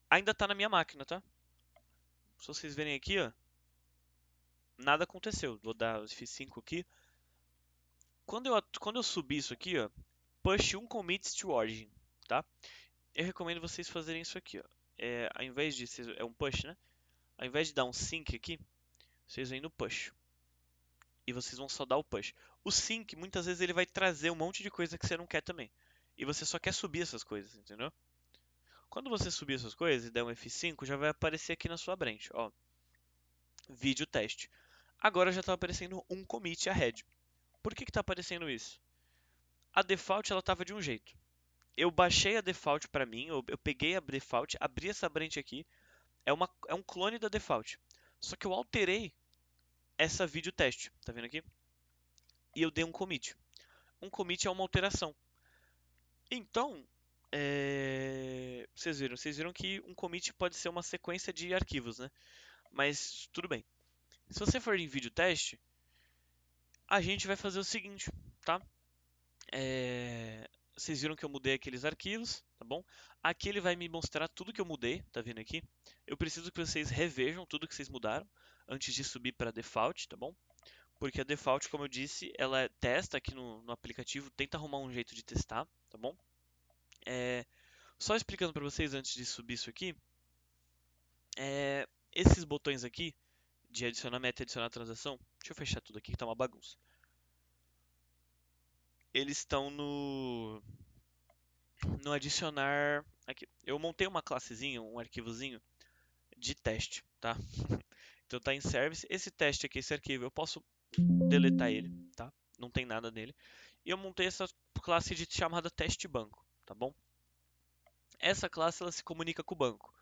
Ainda está na minha máquina, tá? Se vocês verem aqui, ó, nada aconteceu. Vou dar, fiz 5 aqui. Quando eu subir isso aqui, ó, push um commit to origin, tá? Eu recomendo vocês fazerem isso aqui, ó. Ao invés de é um push, né? Ao invés de dar um sync aqui, vocês vêm no push. E vocês vão só dar o push. O sync, muitas vezes, ele vai trazer um monte de coisa que você não quer também. E você só quer subir essas coisas, entendeu? Quando você subir essas coisas e der um F5, já vai aparecer aqui na sua branch, ó. Vídeo teste. Agora já está aparecendo um commit ahead. Por que está aparecendo isso? A default ela estava de um jeito. Eu baixei a default para mim, eu peguei a default, abri essa branch aqui, é um clone da default. Só que eu alterei essa vídeo teste, tá vendo aqui? E eu dei um commit. Um commit é uma alteração. Então, vocês viram que um commit pode ser uma sequência de arquivos, né? Mas tudo bem. Se você for em vídeo teste, a gente vai fazer o seguinte, tá? Vocês viram que eu mudei aqueles arquivos, tá bom? Aqui ele vai me mostrar tudo que eu mudei, tá vendo aqui? Eu preciso que vocês revejam tudo que vocês mudaram antes de subir para default, tá bom? Porque a default, como eu disse, ela testa aqui no aplicativo, tenta arrumar um jeito de testar, tá bom? Só explicando para vocês antes de subir isso aqui, esses botões aqui de adicionar meta e adicionar transação, deixa eu fechar tudo aqui que tá uma bagunça. Eles estão no adicionar aqui. Eu montei uma classezinha, um arquivozinho de teste, tá? Então tá em service. Esse teste aqui, esse arquivo, eu posso deletar ele, tá? Não tem nada nele. E eu montei essa classe chamada teste banco, tá bom? Essa classe ela se comunica com o banco.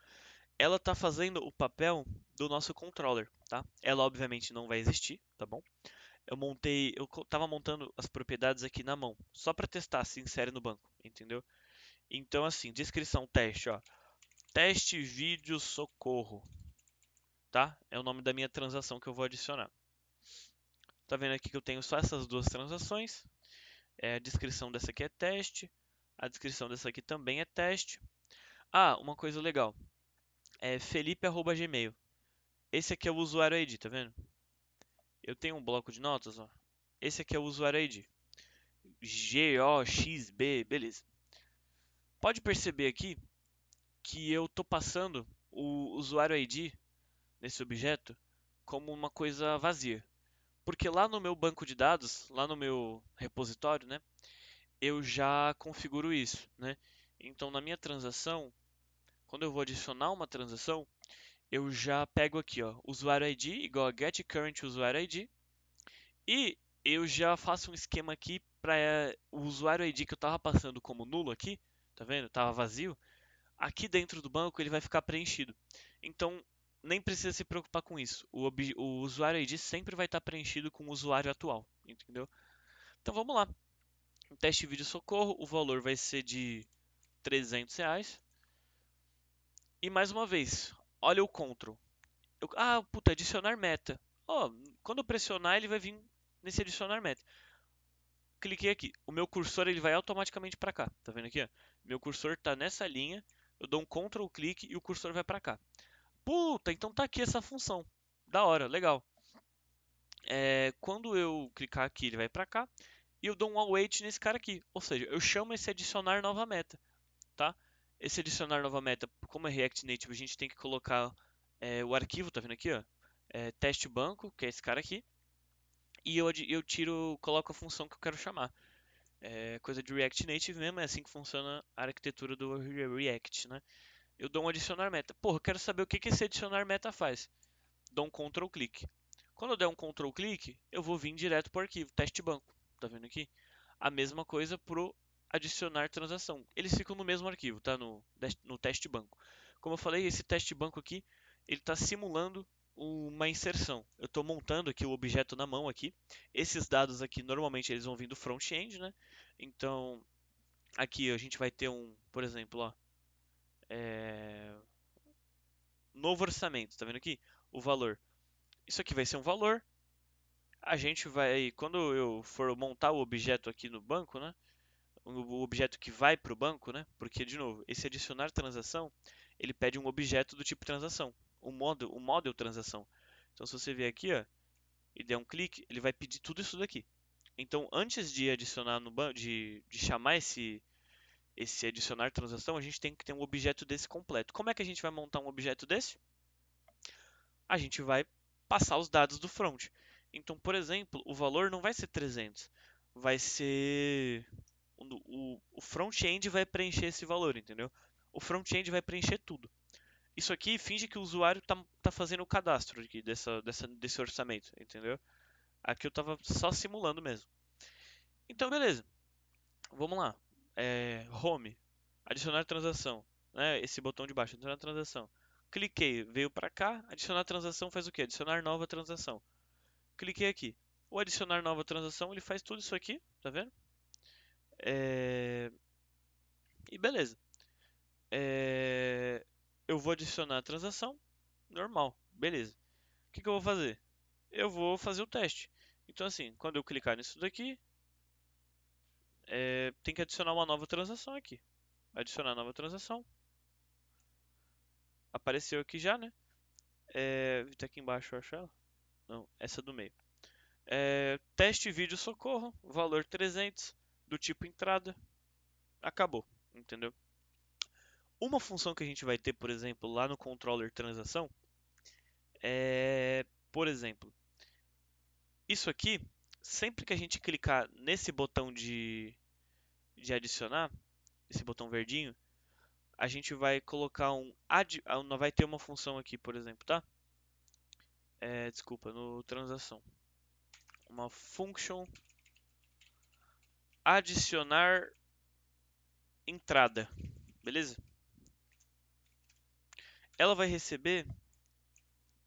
Ela tá fazendo o papel do nosso controller, tá? Ela obviamente não vai existir, tá bom? Eu tava montando as propriedades aqui na mão, só para testar se insere no banco, entendeu? Então assim, descrição teste, ó. Teste vídeo socorro, tá? É o nome da minha transação que eu vou adicionar. Tá vendo aqui que eu tenho só essas duas transações. A descrição dessa aqui é teste. A descrição dessa aqui também é teste. Ah, uma coisa legal. Felipe@gmail. Esse aqui é o usuário ID, tá vendo? Eu tenho um bloco de notas, ó. Esse aqui é o usuário ID. GOXB, beleza. Pode perceber aqui que eu tô passando o usuário ID nesse objeto como uma coisa vazia. Porque lá no meu banco de dados, lá no meu repositório, né, eu já configuro isso, né? Então na minha transação, quando eu vou adicionar uma transação, eu já pego aqui, ó, usuário ID igual a get current usuário ID e eu já faço um esquema aqui para o usuário ID que eu estava passando como nulo aqui, tá vendo? Tava vazio. Aqui dentro do banco ele vai ficar preenchido. Então nem precisa se preocupar com isso. O usuário ID sempre vai estar preenchido com o usuário atual, entendeu? Então vamos lá. O teste vídeo socorro, o valor vai ser de R$ 300. E mais uma vez, olha o Ctrl. Puta, adicionar meta. Ó, quando eu pressionar, ele vai vir nesse adicionar meta. Cliquei aqui. O meu cursor ele vai automaticamente para cá. Tá vendo aqui? Ó? Meu cursor tá nessa linha. Eu dou um Ctrl clique e o cursor vai para cá. Puta, então tá aqui essa função. Da hora, legal. Quando eu clicar aqui, ele vai para cá. E eu dou um await nesse cara aqui. Ou seja, eu chamo esse adicionar nova meta. Tá? Esse adicionar nova meta, como é React Native, a gente tem que colocar o arquivo, tá vendo aqui, ó? Teste banco, que é esse cara aqui. E eu coloco a função que eu quero chamar. É coisa de React Native mesmo, é assim que funciona a arquitetura do React, né? Eu dou um adicionar meta. Porra, eu quero saber o que esse adicionar meta faz. Dou um Ctrl clique. Quando eu der um Ctrl clique, eu vou vir direto para o arquivo, teste banco. Tá vendo aqui? A mesma coisa pro adicionar transação. Eles ficam no mesmo arquivo, tá? No teste banco. Como eu falei, esse teste banco aqui, ele está simulando uma inserção. Eu estou montando aqui o objeto na mão aqui. Esses dados aqui, normalmente eles vão vir do front-end, né? Então, aqui a gente vai ter por exemplo, ó, é, novo orçamento, tá vendo aqui? O valor. Isso aqui vai ser um valor. A gente vai, quando eu for montar o objeto aqui no banco, né? O objeto que vai para o banco, né? Porque, de novo, esse adicionar transação, ele pede um objeto do tipo transação, um model transação. Então, se você vier aqui, ó, e der um clique, ele vai pedir tudo isso daqui. Então, antes de adicionar no banco, de chamar esse adicionar transação, a gente tem que ter um objeto desse completo. Como é que a gente vai montar um objeto desse? A gente vai passar os dados do front. Então, por exemplo, o valor não vai ser 300, vai ser o front-end vai preencher esse valor, entendeu? O front-end vai preencher tudo. Isso aqui finge que o usuário tá fazendo o cadastro aqui desse orçamento, entendeu? Aqui eu estava só simulando mesmo. Então, beleza. Vamos lá. Home. Adicionar transação. Né? Esse botão de baixo, adicionar transação. Cliquei, veio para cá. Adicionar transação faz o quê? Adicionar nova transação. Cliquei aqui. O adicionar nova transação, ele faz tudo isso aqui, tá vendo? E beleza. Eu vou adicionar a transação, normal, beleza. O que eu vou fazer? Eu vou fazer o teste. Então assim, quando eu clicar nisso daqui, tem que adicionar uma nova transação aqui. Adicionar nova transação. Apareceu aqui já, né? Tá aqui embaixo, eu acho ela. Não, essa do meio. Teste vídeo socorro, valor 300, do tipo entrada. Acabou, entendeu? Uma função que a gente vai ter, por exemplo, lá no controller transação, por exemplo, isso aqui, sempre que a gente clicar nesse botão de adicionar, esse botão verdinho, a gente vai colocar vai ter uma função aqui, por exemplo, tá? Desculpa, no transação. Uma function adicionar entrada, beleza? Ela vai receber,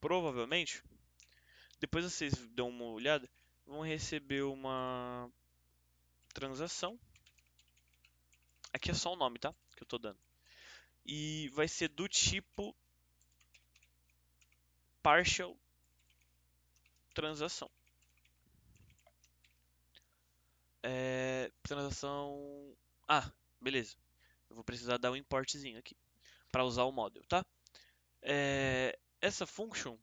provavelmente, depois vocês dão uma olhada, vão receber uma transação. Aqui é só o nome, tá? Que eu tô dando. E vai ser do tipo partial transação. Transação. Beleza. Eu vou precisar dar um importzinho aqui para usar o model, tá? Essa function, o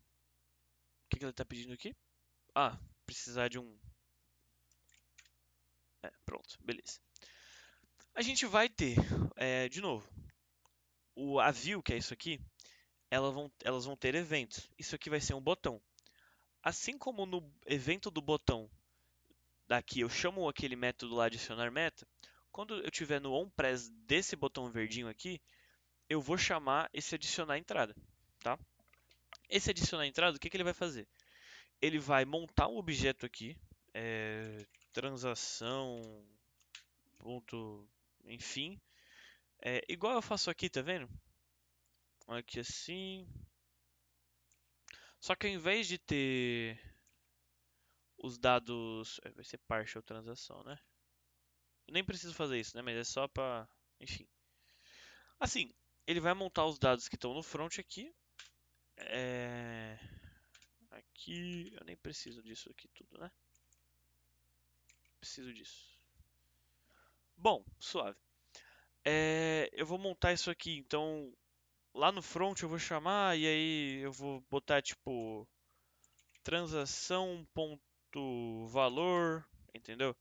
que ele está pedindo aqui? Precisar de um. Pronto, beleza. A gente vai ter, de novo, a view, que é isso aqui, elas vão ter eventos. Isso aqui vai ser um botão. Assim como no evento do botão daqui eu chamo aquele método lá adicionar meta, quando eu tiver no onPress desse botão verdinho aqui, eu vou chamar esse adicionar entrada, tá? Esse adicionar entrada, o que ele vai fazer? Ele vai montar um objeto aqui, transação, ponto, enfim, igual eu faço aqui, tá vendo? Aqui assim, Só que ao invés de ter os dados, vai ser partial transação, né? Eu nem preciso fazer isso, né? Mas é só pra, enfim. Assim, ele vai montar os dados que estão no front aqui. Aqui, eu nem preciso disso aqui tudo, né? Preciso disso. Bom, suave. Eu vou montar isso aqui, então lá no front eu vou chamar e aí eu vou botar tipo transação ponto valor, entendeu?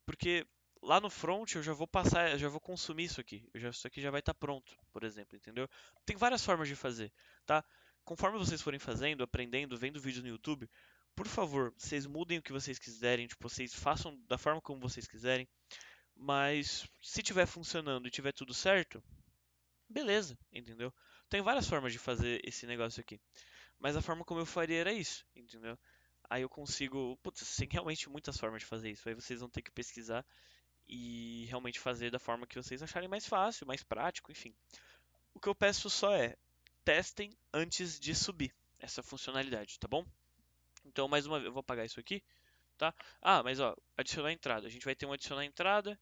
Porque lá no front eu já vou passar, eu já vou consumir isso aqui. Isso aqui já vai estar pronto, por exemplo, entendeu? Tem várias formas de fazer, tá? Conforme vocês forem fazendo, aprendendo, vendo vídeo no YouTube, por favor, vocês mudem o que vocês quiserem, tipo, vocês façam da forma como vocês quiserem, mas se tiver funcionando e tiver tudo certo, beleza, entendeu? Tem várias formas de fazer esse negócio aqui, mas a forma como eu faria era isso, entendeu? Aí eu consigo, putz, tem realmente muitas formas de fazer isso. Aí vocês vão ter que pesquisar e realmente fazer da forma que vocês acharem mais fácil, mais prático, enfim. O que eu peço só é testem antes de subir essa funcionalidade, tá bom? Então, mais uma vez, eu vou apagar isso aqui, tá? Ah, mas ó, adicionar entrada. A gente vai ter um adicionar entrada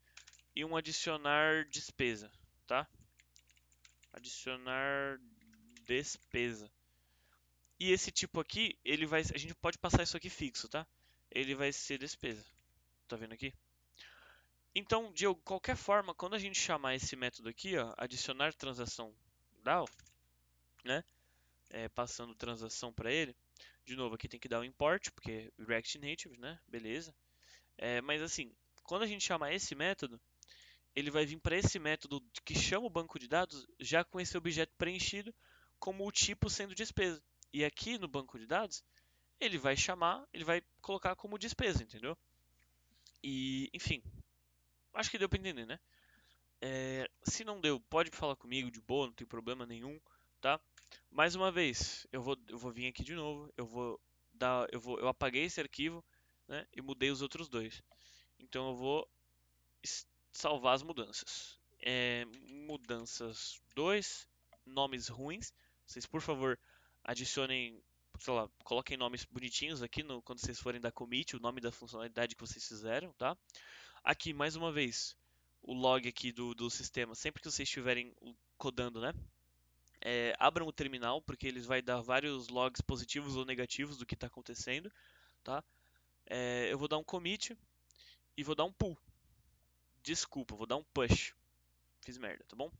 e um adicionar despesa, tá? Adicionar despesa. E esse tipo aqui, a gente pode passar isso aqui fixo, tá? Ele vai ser despesa. Tá vendo aqui? Então, de qualquer forma, quando a gente chamar esse método aqui, ó, adicionar transação DAO, né? Passando transação para ele. De novo, aqui tem que dar o import, porque é React Native, né? Beleza. Mas assim, quando a gente chamar esse método, ele vai vir para esse método que chama o banco de dados já com esse objeto preenchido como o tipo sendo despesa. E aqui no banco de dados, ele vai chamar, ele vai colocar como despesa, entendeu? E, enfim, acho que deu para entender, né? Se não deu, pode falar comigo de boa, não tem problema nenhum, tá? Mais uma vez, eu vou vir aqui de novo, eu apaguei esse arquivo, né, e mudei os outros dois. Então eu vou salvar as mudanças. Mudanças 2, nomes ruins. Vocês, por favor, adicionem, sei lá, coloquem nomes bonitinhos aqui quando vocês forem dar commit, o nome da funcionalidade que vocês fizeram, tá? Aqui, mais uma vez, o log aqui do sistema, sempre que vocês estiverem codando, né? Abram o terminal, porque eles vai dar vários logs positivos ou negativos do que está acontecendo, tá? Eu vou dar um commit e vou dar um pull. Desculpa, vou dar um push. Fiz merda, tá bom?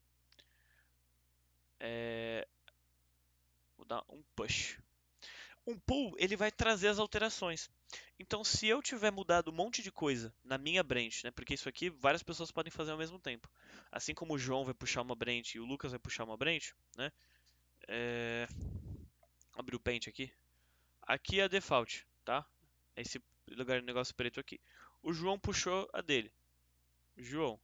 É, vou dar um push. Um pull, ele vai trazer as alterações. Então, se eu tiver mudado um monte de coisa na minha branch, né? Porque isso aqui várias pessoas podem fazer ao mesmo tempo. Assim como o João vai puxar uma branch e o Lucas vai puxar uma branch, né? É... Abrir o Paint aqui. Aqui é a default, tá? Esse lugar negócio preto aqui. O João puxou a dele. João,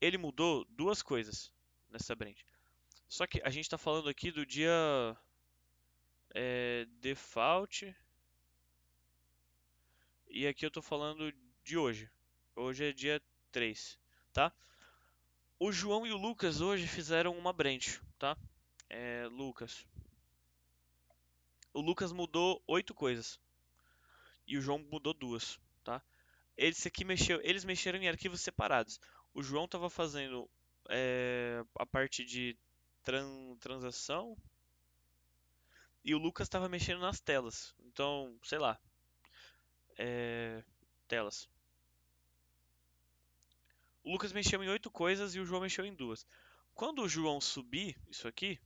ele mudou duas coisas nessa branch. Só que a gente está falando aqui do dia default e aqui eu estou falando de hoje. Hoje é dia 3, tá? O João e o Lucas hoje fizeram uma branch, tá? Lucas. O Lucas mudou 8 coisas e o João mudou duas, tá? Eles mexeram em arquivos separados. O João estava fazendo a parte de transação e o Lucas estava mexendo nas telas. Então, sei lá, telas. O Lucas mexeu em 8 coisas e o João mexeu em duas. Quando o João subir isso aqui,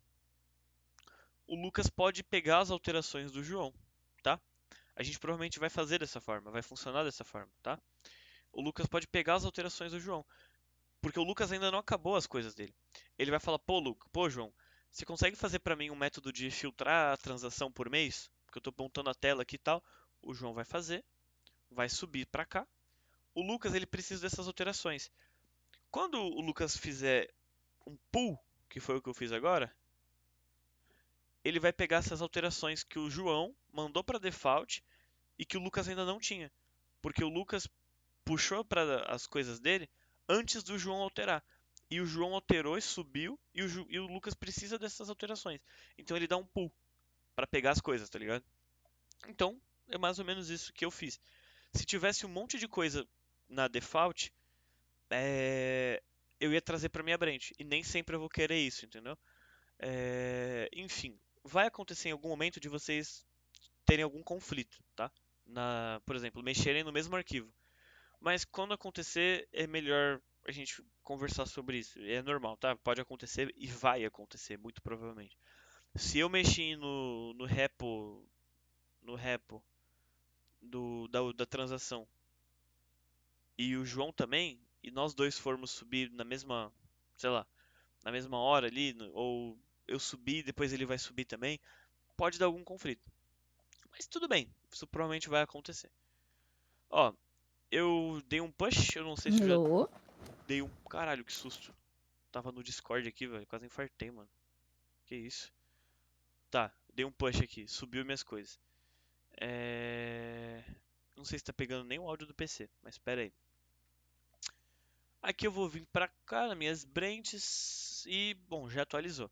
o Lucas pode pegar as alterações do João, tá? A gente provavelmente vai fazer dessa forma, vai funcionar dessa forma, tá? O Lucas pode pegar as alterações do João, porque o Lucas ainda não acabou as coisas dele. Ele vai falar: pô, João, você consegue fazer para mim um método de filtrar a transação por mês? Porque eu estou montando a tela aqui e tal. O João vai fazer, vai subir para cá. O Lucas ele precisa dessas alterações. Quando o Lucas fizer um pull, que foi o que eu fiz agora, ele vai pegar essas alterações que o João mandou para default e que o Lucas ainda não tinha, porque o Lucas puxou para as coisas dele antes do João alterar. E o João alterou e subiu, e o Lucas precisa dessas alterações. Então ele dá um pull. para pegar as coisas, tá ligado? Então, é mais ou menos isso que eu fiz. Se tivesse um monte de coisa na default, eu ia trazer para minha branch. E nem sempre eu vou querer isso, entendeu? Enfim, vai acontecer em algum momento de vocês terem algum conflito, tá? Por exemplo, mexerem no mesmo arquivo. Mas quando acontecer, é melhor a gente conversar sobre isso. É normal, tá? Pode acontecer e vai acontecer, muito provavelmente. Se eu mexer no repo da transação e o João também, e nós dois formos subir na mesma, sei lá, na mesma hora ali, ou eu subir, depois ele vai subir também, pode dar algum conflito. Mas tudo bem, isso provavelmente vai acontecer. Ó, eu dei um push, eu não sei se eu já Alô? dei um. Caralho, que susto. Tava no Discord aqui, velho, quase infartei, mano. Que isso? Tá, dei um push aqui, subiu minhas coisas. É... Não sei se tá pegando nem o áudio do PC, mas espera aí. Aqui eu vou vir pra cá nas minhas branches e, bom, já atualizou.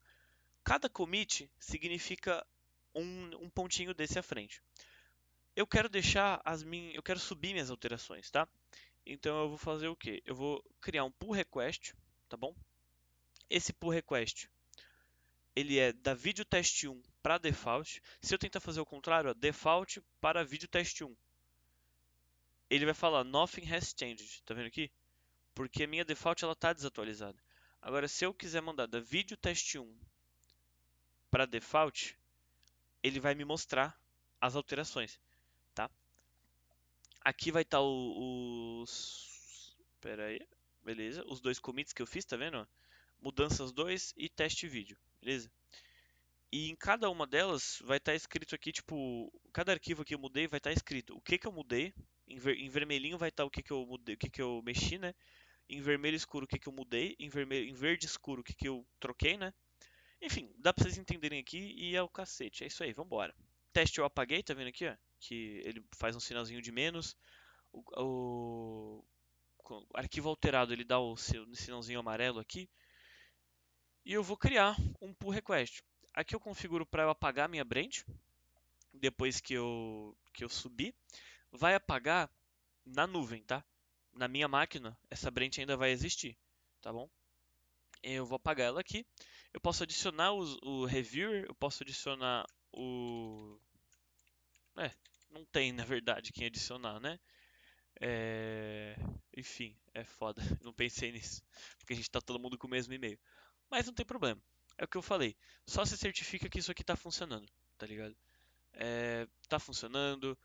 Cada commit significa um pontinho desse à frente. Eu quero eu quero subir minhas alterações, tá? Então eu vou fazer o quê? Eu vou criar um pull request, tá bom? Esse pull request, ele é da vídeo teste 1 para default. Se eu tentar fazer o contrário, ó, default para vídeo teste 1, ele vai falar nothing has changed, tá vendo aqui? Porque a minha default ela tá desatualizada. Agora, se eu quiser mandar da vídeo teste 1 para default, ele vai me mostrar as alterações, tá? Aqui vai estar os. Pera aí. Beleza. Os dois commits que eu fiz, tá vendo? Mudanças 2 e teste vídeo. Beleza? E em cada uma delas vai estar escrito aqui, tipo, cada arquivo que eu mudei vai estar escrito o que que eu mudei. Em vermelhinho vai estar o que que eu mudei, o que que eu mexi, né? Em vermelho escuro o que que eu mudei, em verde escuro o que que eu troquei, né? Enfim, dá pra vocês entenderem aqui e é o cacete. É isso aí, vambora. Teste eu apaguei, tá vendo aqui, ó? Que ele faz um sinalzinho de menos. O arquivo alterado ele dá o seu sinalzinho amarelo aqui. E eu vou criar um pull request. Aqui eu configuro para eu apagar minha branch depois que eu subir. Vai apagar na nuvem, tá? Na minha máquina, essa branch ainda vai existir, tá bom? Eu vou apagar ela aqui. Eu posso adicionar o reviewer, eu posso adicionar o. É, não tem na verdade quem adicionar, né? Enfim, é foda. Não pensei nisso. Porque a gente tá todo mundo com o mesmo e-mail. Mas não tem problema. É o que eu falei. Só se certifica que isso aqui tá funcionando, tá ligado? Tá funcionando,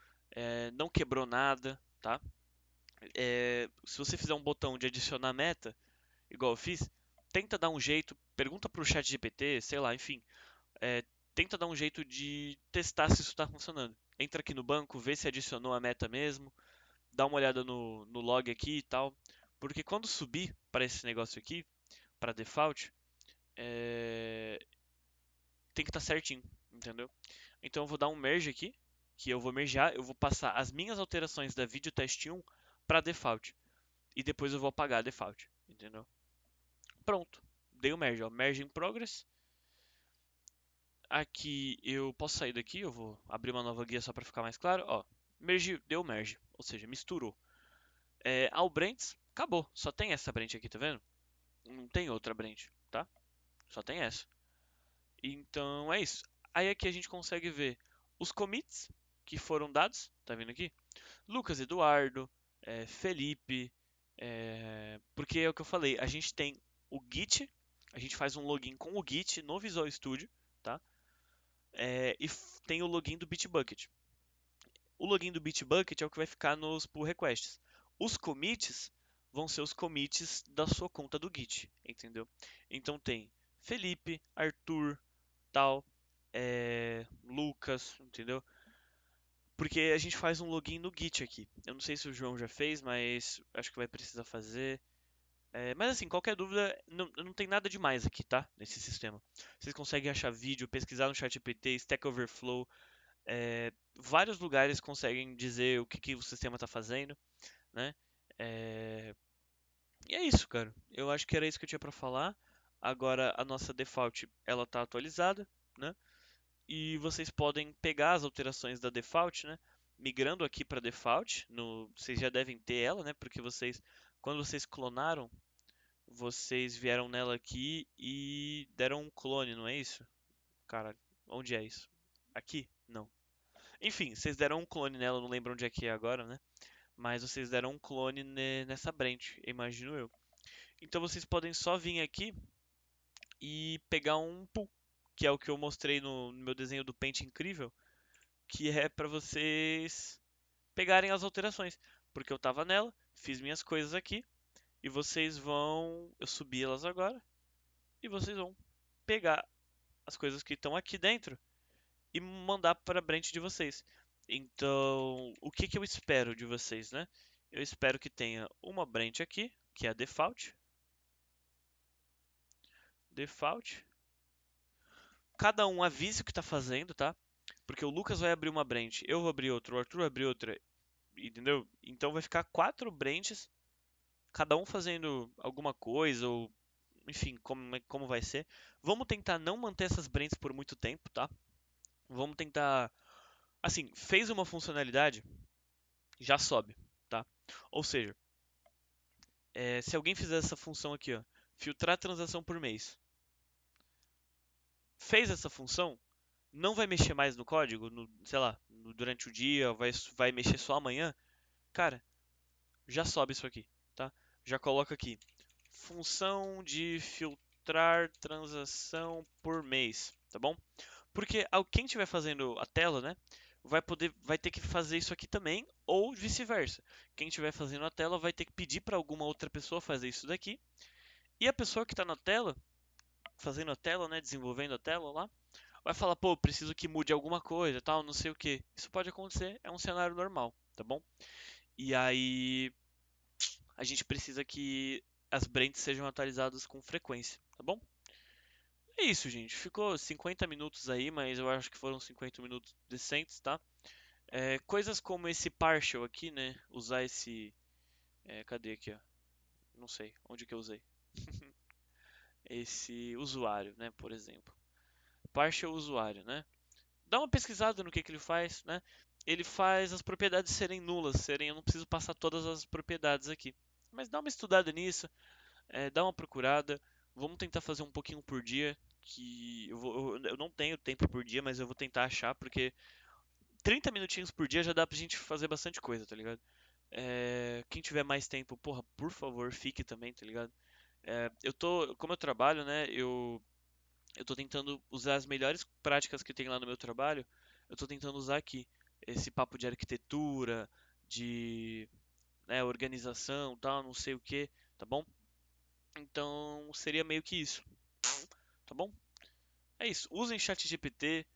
não quebrou nada, tá? Se você fizer um botão de adicionar meta, igual eu fiz, tenta dar um jeito, pergunta pro chat GPT, sei lá, enfim. é, Tenta dar um jeito de testar se isso está funcionando. Entra aqui no banco, vê se adicionou a meta mesmo, dá uma olhada no log aqui e tal. Porque quando subir para esse negócio aqui, para default, é, tem que estar certinho, entendeu? Então eu vou dar um merge aqui, que eu vou mergear, eu vou passar as minhas alterações da vídeo teste 1 para default e depois eu vou apagar a default, entendeu? Pronto, dei o merge, ó, merge in progress. Aqui eu posso sair daqui, eu vou abrir uma nova guia só para ficar mais claro, ó. Merge, deu merge, ou seja, misturou. All branches, acabou, só tem essa branch aqui, tá vendo? Não tem outra branch, tá? Só tem essa. Então é isso. Aí aqui a gente consegue ver os commits que foram dados, tá vendo aqui? Lucas Eduardo, Felipe, porque é o que eu falei, a gente tem o Git, a gente faz um login com o Git no Visual Studio, tá? E tem o login do Bitbucket. O login do Bitbucket é o que vai ficar nos pull requests. Os commits vão ser os commits da sua conta do Git, entendeu? Então tem Felipe, Arthur, tal, Lucas, entendeu? Porque a gente faz um login no Git aqui. Eu não sei se o João já fez, mas acho que vai precisar fazer. Mas assim, qualquer dúvida, não tem nada demais aqui, tá? Nesse sistema. Vocês conseguem achar vídeo, pesquisar no ChatGPT, Stack Overflow. Vários lugares conseguem dizer o que, que o sistema está fazendo, né? É, E é isso, cara. Eu acho que era isso que eu tinha para falar. Agora a nossa default ela tá atualizada, né? e vocês podem pegar as alterações da default, né? Migrando aqui para default, vocês já devem ter ela, né? Porque quando vocês clonaram, vocês vieram nela aqui e deram um clone, não é isso? Caralho, onde é isso? Aqui? Não. Enfim, vocês deram um clone nela, não lembro onde é que é agora, né? Mas vocês deram um clone nessa branch, imagino eu. Então vocês podem só vir aqui e pegar um pool, que é o que eu mostrei no meu desenho do Paint Incrível, que é para vocês pegarem as alterações, porque eu tava nela, fiz minhas coisas aqui e eu subi elas agora e vocês vão pegar as coisas que estão aqui dentro e mandar para a branch de vocês. Então, o que que eu espero de vocês, né? Eu espero que tenha uma branch aqui, que é a default, default. Cada um avise o que está fazendo, tá? Porque o Lucas vai abrir uma branch, eu vou abrir outra, o Arthur vai abrir outra, entendeu? Então vai ficar 4 branches, cada um fazendo alguma coisa, ou enfim, como vai ser. Vamos tentar não manter essas branches por muito tempo, tá? Vamos tentar. Assim, fez uma funcionalidade, já sobe, tá? Ou seja, se alguém fizer essa função aqui, ó, filtrar transação por mês, fez essa função, não vai mexer mais no código, sei lá, durante o dia, vai mexer só amanhã, cara, já sobe isso aqui, tá? Já coloca aqui, função de filtrar transação por mês, tá bom? Porque quem estiver fazendo a tela, né, vai ter que fazer isso aqui também, ou vice-versa. Quem estiver fazendo a tela vai ter que pedir para alguma outra pessoa fazer isso daqui, e a pessoa que está na tela, fazendo a tela, né, desenvolvendo a tela lá, vai falar, pô, preciso que mude alguma coisa, tal, não sei o que. Isso pode acontecer, é um cenário normal, tá bom? E aí a gente precisa que as branches sejam atualizadas com frequência, tá bom? É isso, gente. Ficou 50 minutos aí, mas eu acho que foram 50 minutos decentes, tá? Coisas como esse partial aqui, né? Usar esse. Cadê aqui, ó? Não sei. Onde que eu usei? Esse usuário, né? Por exemplo. Partial usuário, né? Dá uma pesquisada no que ele faz, né? Ele faz as propriedades serem nulas, eu não preciso passar todas as propriedades aqui. Mas dá uma estudada nisso, dá uma procurada. Vamos tentar fazer um pouquinho por dia, que eu não tenho tempo por dia, mas eu vou tentar achar, porque 30 minutinhos por dia já dá pra gente fazer bastante coisa, tá ligado? Quem tiver mais tempo, porra, por favor, fique também, tá ligado? Como eu trabalho, né, eu tô tentando usar as melhores práticas que tem lá no meu trabalho, eu tô tentando usar aqui. Esse papo de arquitetura, de, né, organização, tal, não sei o que, tá bom? Então, seria meio que isso, tá bom? É isso, usem ChatGPT,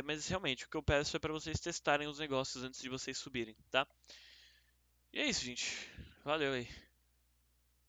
mas realmente, o que eu peço é para vocês testarem os negócios antes de vocês subirem, tá? E é isso, gente. Valeu aí.